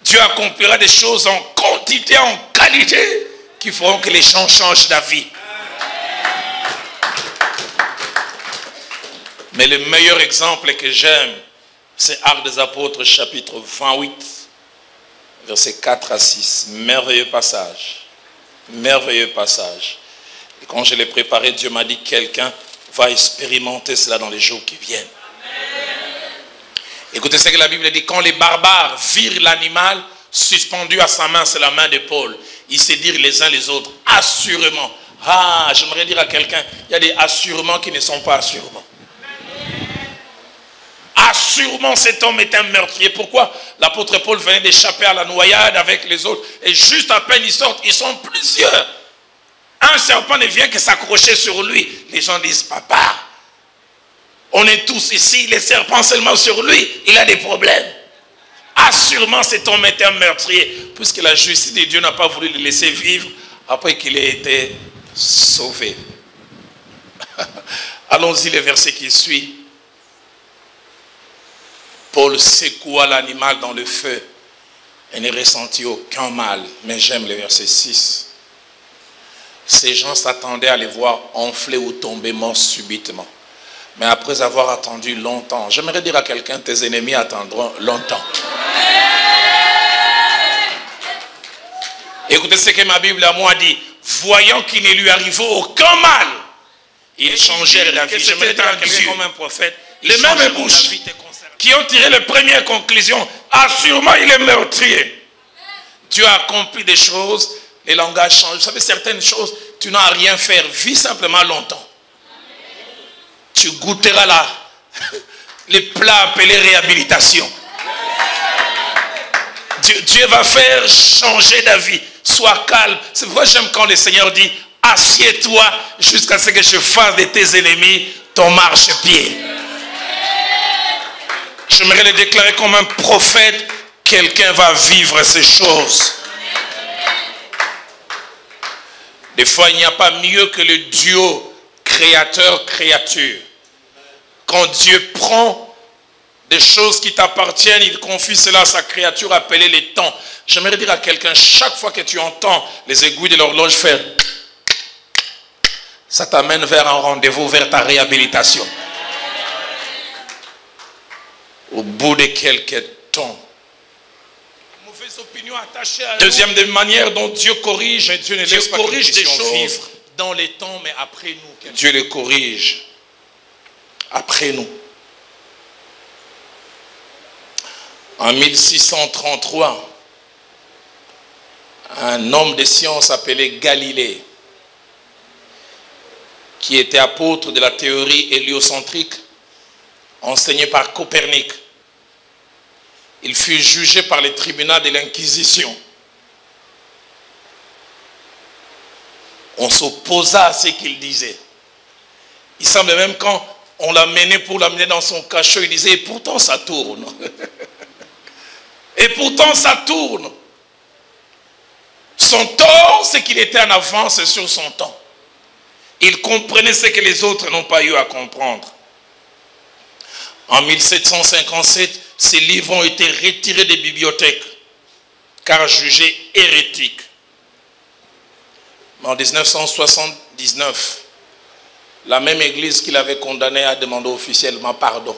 Dieu accomplira des choses en quantité, en qualité, qui feront que les gens changent d'avis. Mais le meilleur exemple que j'aime, C'est Actes des Apôtres, chapitre 28, versets 4 à 6. Merveilleux passage. Merveilleux passage. Et quand je l'ai préparé, Dieu m'a dit, quelqu'un va expérimenter cela dans les jours qui viennent. Écoutez ce que la Bible dit. Quand les barbares virent l'animal suspendu à sa main, c'est la main de Paul, ils se dirent les uns les autres, assurément. Ah, j'aimerais dire à quelqu'un, il y a des assuréments qui ne sont pas assurément. Assurément, cet homme est un meurtrier. Pourquoi? L'apôtre Paul venait d'échapper à la noyade avec les autres. Et juste à peine ils sortent, ils sont plusieurs. Un serpent ne vient que s'accrocher sur lui. Les gens disent, papa, on est tous ici, les serpents seulement sur lui, il a des problèmes. Assurément, cet homme est un meurtrier, puisque la justice de Dieu n'a pas voulu le laisser vivre après qu'il ait été sauvé. Allons-y, le verset qui suit. Paul secoua l'animal dans le feu et ne ressentit aucun mal. Mais j'aime le verset 6. Ces gens s'attendaient à les voir enfler ou tomber morts subitement. Mais après avoir attendu longtemps, j'aimerais dire à quelqu'un, tes ennemis attendront longtemps. Écoutez ce que ma Bible à moi dit. Voyant qu'il ne lui arrivait aucun mal, ils changèrent d'avis. J'aimerais dire à quelqu'un comme un prophète, les mêmes bouches qui ont tiré les premières conclusions, assurément il est meurtrier. Dieu a accompli des choses, les langages changent. Vous savez, certaines choses, tu n'as à rien faire, vis simplement longtemps. Tu goûteras là les plats appelés réhabilitation. Dieu va faire changer d'avis. Sois calme. C'est pourquoi j'aime quand le Seigneur dit, assieds-toi jusqu'à ce que je fasse de tes ennemis ton marchepied. J'aimerais le déclarer comme un prophète. Quelqu'un va vivre ces choses. Des fois, il n'y a pas mieux que le duo créateur-créature. Quand Dieu prend des choses qui t'appartiennent, il confie cela à sa créature appelée les temps. J'aimerais dire à quelqu'un, chaque fois que tu entends les aiguilles de l'horloge faire, ça t'amène vers un rendez-vous, vers ta réhabilitation. Au bout de quelques temps. Deuxième des manières dont Dieu corrige, Dieu ne laisse pas corrige des choses vivre dans les temps, mais après nous. Dieu les corrige après nous. En 1633, un homme de science appelé Galilée, qui était apôtre de la théorie héliocentrique, enseigné par Copernic, il fut jugé par les tribunaux de l'Inquisition. On s'opposa à ce qu'il disait. Il semble même quand on l'a mené pour l'amener dans son cachot, il disait, et pourtant ça tourne. Et pourtant ça tourne. Son tort, c'est qu'il était en avance sur son temps. Il comprenait ce que les autres n'ont pas eu à comprendre. En 1757, ces livres ont été retirés des bibliothèques, car jugés hérétiques. En 1979, la même église qui l'avait condamné a demandé officiellement pardon.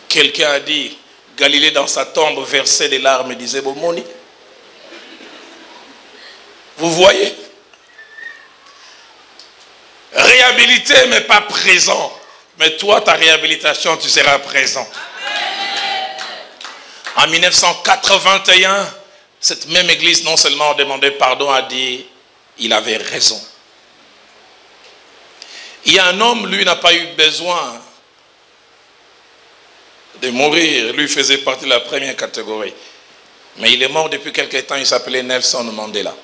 Quelqu'un a dit, Galilée dans sa tombe versait des larmes et disait, Bomoni, vous voyez, réhabilité mais pas présent. Mais toi, ta réhabilitation, tu seras présent. En 1981, cette même église non seulement a demandé pardon, a dit, il avait raison. Il y a un homme, lui, n'a pas eu besoin de mourir. Lui faisait partie de la première catégorie. Mais il est mort depuis quelque temps, il s'appelait Nelson Mandela.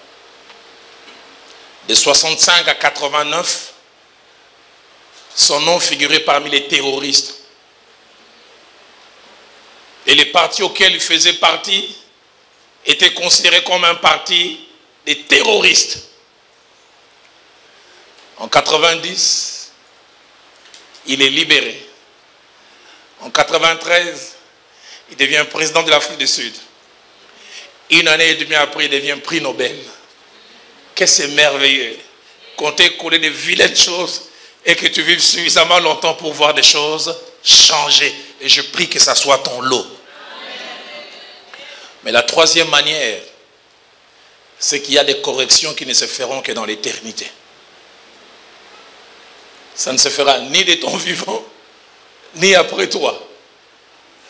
De 65 à 89, son nom figurait parmi les terroristes. Et les partis auxquels il faisait partie étaient considérés comme un parti des terroristes. En 90, il est libéré. En 93, il devient président de l'Afrique du Sud. Une année et demie après, il devient prix Nobel. Que c'est merveilleux. Qu'on t'ait collé de vilaines choses et que tu vives suffisamment longtemps pour voir des choses changer. Et je prie que ça soit ton lot. Mais la troisième manière, c'est qu'il y a des corrections qui ne se feront que dans l'éternité. Ça ne se fera ni de ton vivant, ni après toi.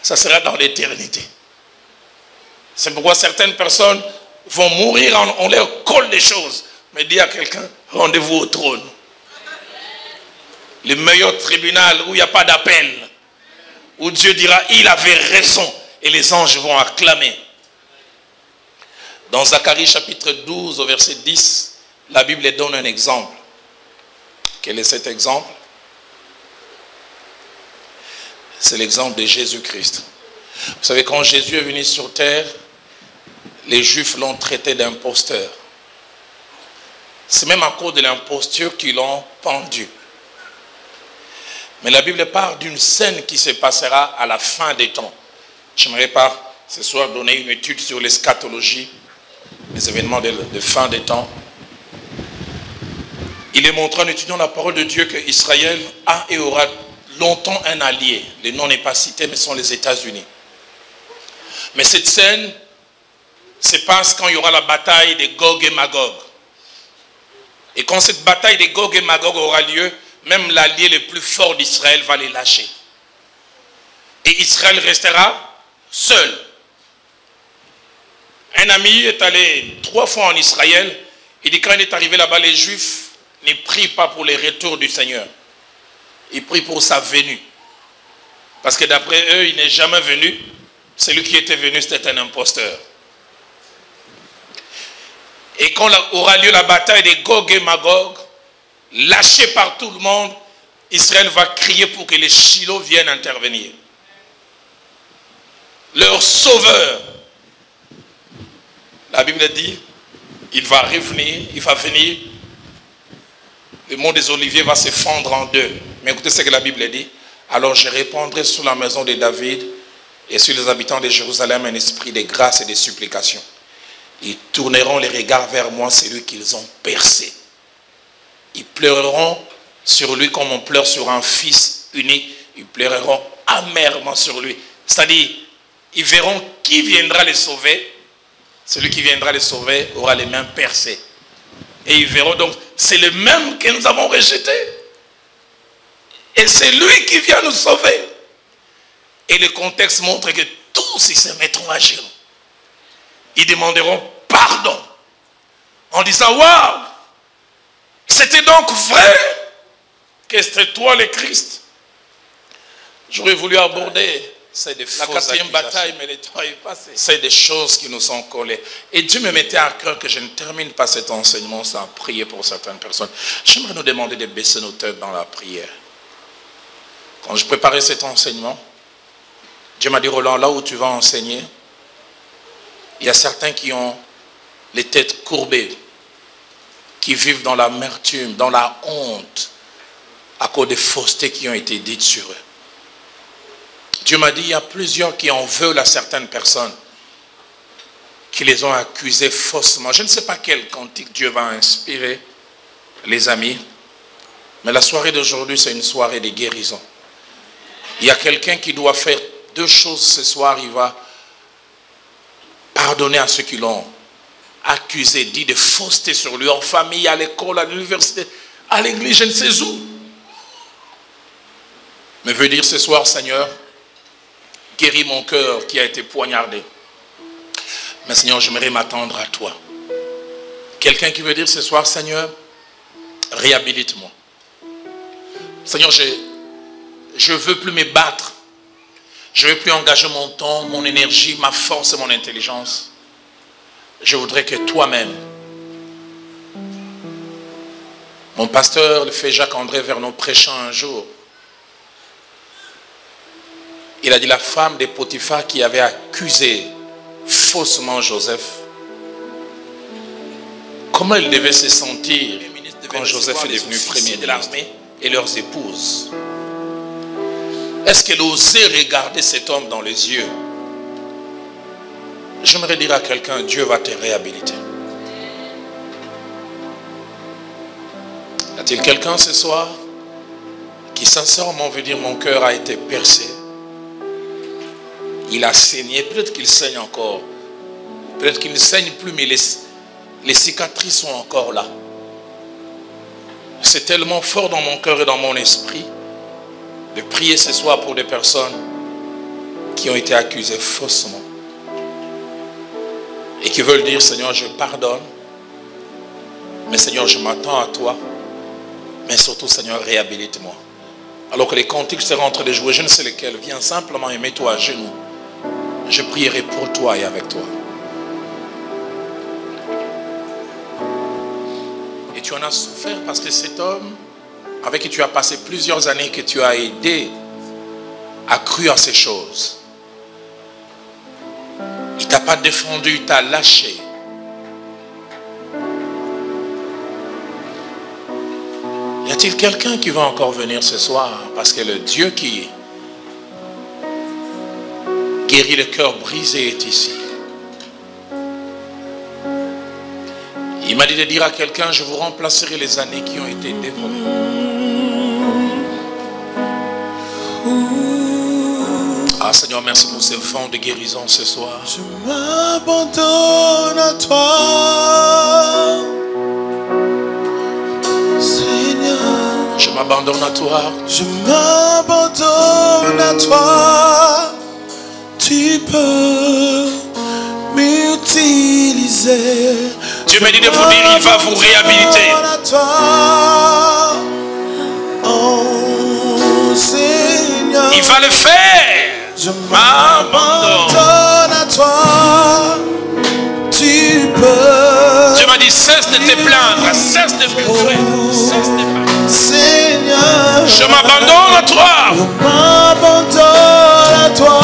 Ça sera dans l'éternité. C'est pourquoi certaines personnes vont mourir, on leur colle des choses. Mais dis à quelqu'un, rendez-vous au trône. Le meilleur tribunal où il n'y a pas d'appel. Où Dieu dira, il avait raison. Et les anges vont acclamer. Dans Zacharie chapitre 12 au verset 10, la Bible donne un exemple. Quel est cet exemple? C'est l'exemple de Jésus-Christ. Vous savez, quand Jésus est venu sur terre, les Juifs l'ont traité d'imposteur. C'est même à cause de l'imposture qu'ils l'ont pendu. Mais la Bible parle d'une scène qui se passera à la fin des temps. Je n'aimerais pas ce soir donner une étude sur l'eschatologie, les événements de fin des temps. Il est montré en étudiant la parole de Dieu qu'Israël a et aura longtemps un allié. Le nom n'est pas cité, mais ce sont les États-Unis. Mais cette scène se passe quand il y aura la bataille de Gog et Magog. Et quand cette bataille de Gog et Magog aura lieu, même l'allié le plus fort d'Israël va les lâcher. Et Israël restera seul. Un ami est allé 3 fois en Israël. Il dit quand il est arrivé là-bas, les Juifs ne prient pas pour le retour du Seigneur. Ils prient pour sa venue. Parce que d'après eux, il n'est jamais venu. Celui qui était venu, c'était un imposteur. Et quand aura lieu la bataille de Gog et Magog, lâché par tout le monde, Israël va crier pour que les Shiloh viennent intervenir. Leur sauveur. La Bible dit, il va revenir, il va venir. Le mont des Oliviers va se fendre en deux. Mais écoutez ce que la Bible dit. Alors je répandrai sur la maison de David et sur les habitants de Jérusalem un esprit de grâce et de supplication. Ils tourneront les regards vers moi, celui qu'ils ont percé. Ils pleureront sur lui comme on pleure sur un fils unique. Ils pleureront amèrement sur lui. C'est-à-dire, ils verront qui viendra les sauver. Celui qui viendra les sauver aura les mains percées. Et ils verront donc, c'est le même que nous avons rejeté. Et c'est lui qui vient nous sauver. Et le contexte montre que tous ils se mettront à genoux. Ils demanderont pardon. En disant, waouh, c'était donc vrai que c'était toi le Christ. J'aurais voulu aborder la 4e bataille, mais le temps est passé. C'est des choses qui nous sont collées. Et Dieu me mettait à cœur que je ne termine pas cet enseignement sans prier pour certaines personnes. J'aimerais nous demander de baisser nos têtes dans la prière. Quand je préparais cet enseignement, Dieu m'a dit, Roland, là où tu vas enseigner, il y a certains qui ont les têtes courbées, qui vivent dans l'amertume, dans la honte, à cause des faussetés qui ont été dites sur eux. Dieu m'a dit, il y a plusieurs qui en veulent à certaines personnes, qui les ont accusés faussement. Je ne sais pas quel cantique Dieu va inspirer, les amis, mais la soirée d'aujourd'hui, c'est une soirée de guérison. Il y a quelqu'un qui doit faire 2 choses ce soir. Il va pardonner à ceux qui l'ont accusé, dit de fausseté sur lui, en famille, à l'école, à l'université, à l'église, je ne sais où. Mais veut dire ce soir, Seigneur, guéris mon cœur qui a été poignardé. Mais Seigneur, j'aimerais m'attendre à toi. Quelqu'un qui veut dire ce soir, Seigneur, réhabilite-moi. Seigneur, je ne veux plus me battre. Je ne veux plus engager mon temps, mon énergie, ma force et mon intelligence. Je voudrais que toi-même, mon pasteur, le fait Jacques-André Vernon, prêchant un jour, il a dit la femme de Potiphar qui avait accusé faussement Joseph, comment il devait se sentir quand Joseph est devenu premier de l'armée et leurs épouses. Est-ce qu'elle osait regarder cet homme dans les yeux? J'aimerais dire à quelqu'un, Dieu va te réhabiliter. Y a-t-il quelqu'un ce soir qui sincèrement veut dire mon cœur a été percé? Il a saigné, peut-être qu'il saigne encore. Peut-être qu'il ne saigne plus, mais les cicatrices sont encore là. C'est tellement fort dans mon cœur et dans mon esprit de prier ce soir pour des personnes qui ont été accusées faussement et qui veulent dire, Seigneur, je pardonne, mais Seigneur, je m'attends à toi, mais surtout, Seigneur, réhabilite-moi. Alors que les cantiques seront en train de jouer, je ne sais lesquels, viens simplement et mets-toi à genoux. Je prierai pour toi et avec toi. Et tu en as souffert parce que cet homme avec qui tu as passé plusieurs années, que tu as aidé, a cru à ces choses. Il ne t'a pas défendu, il t'a lâché. Y a-t-il quelqu'un qui va encore venir ce soir? Parce que le Dieu qui guérit le cœur brisé est ici. Il m'a dit de dire à quelqu'un, je vous remplacerai les années qui ont été dévolées. Ah Seigneur, merci pour ces vents de guérison ce soir. Je m'abandonne à toi, Seigneur. Je m'abandonne à toi. Je m'abandonne à toi. Tu peux m'utiliser. Dieu m'a dit de vous dire, il va vous réhabiliter. Oh Seigneur, il va le faire. Je m'abandonne à toi. Tu peux. Dieu m'a dit, cesse de te plaindre, cesse de murmurer, cesse de parler. Seigneur, je m'abandonne à toi. Je m'abandonne à toi.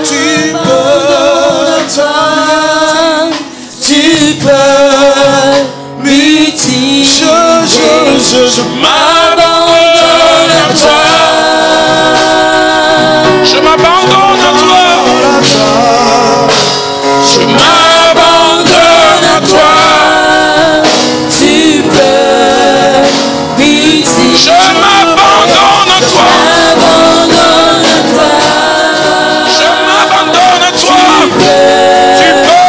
Tu peux. Tu peux m'utiliser. Je m'abandonne à toi. Je m'abandonne à toi. Je m'abandonne à toi. Tu peux m'utiliser. Je m'abandonne à toi. Je m'abandonne à toi. Tu peux.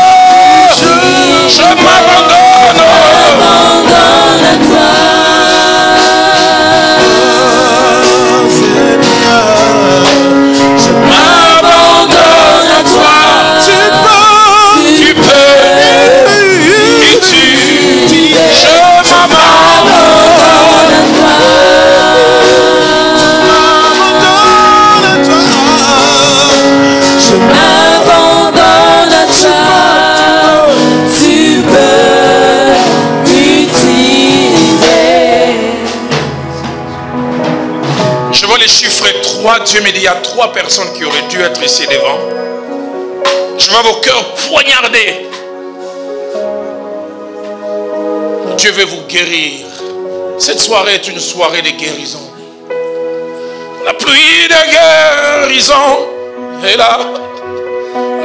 Je m'abandonne à toi. Je m'abandonne à toi. Tu peux. Et tu. Je m'abandonne à toi. Je m'abandonne à toi. Tu peux m'utiliser. Je vois les chiffres 3. Dieu me dit, il y a 3 personnes qui auraient dû être ici devant. Je vois vos cœurs poignardés. Dieu veut vous guérir. Cette soirée est une soirée de guérison. La pluie de guérison est là.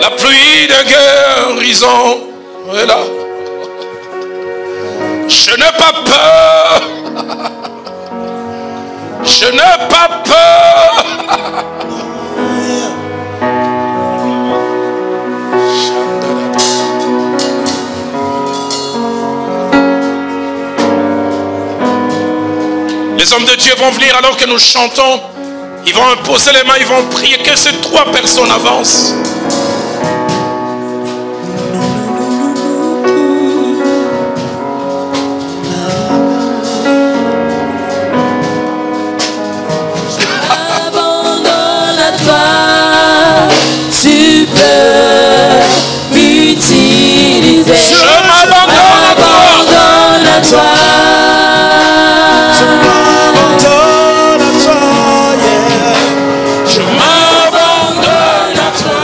La pluie de guérison est là. Je n'ai pas peur. Je n'ai pas peur. Les hommes de Dieu vont venir alors que nous chantons. Ils vont imposer les mains, ils vont prier. Que ces 3 personnes avancent. Tu peux m'utiliser. Je m'abandonne à toi. Je m'abandonne à toi, yeah. Je m'abandonne à toi.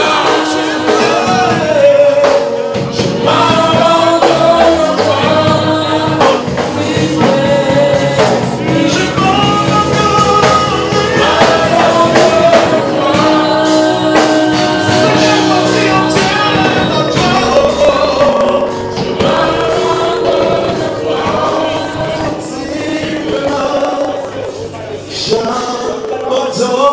Je m'abandonne à toi. Je m'abandonne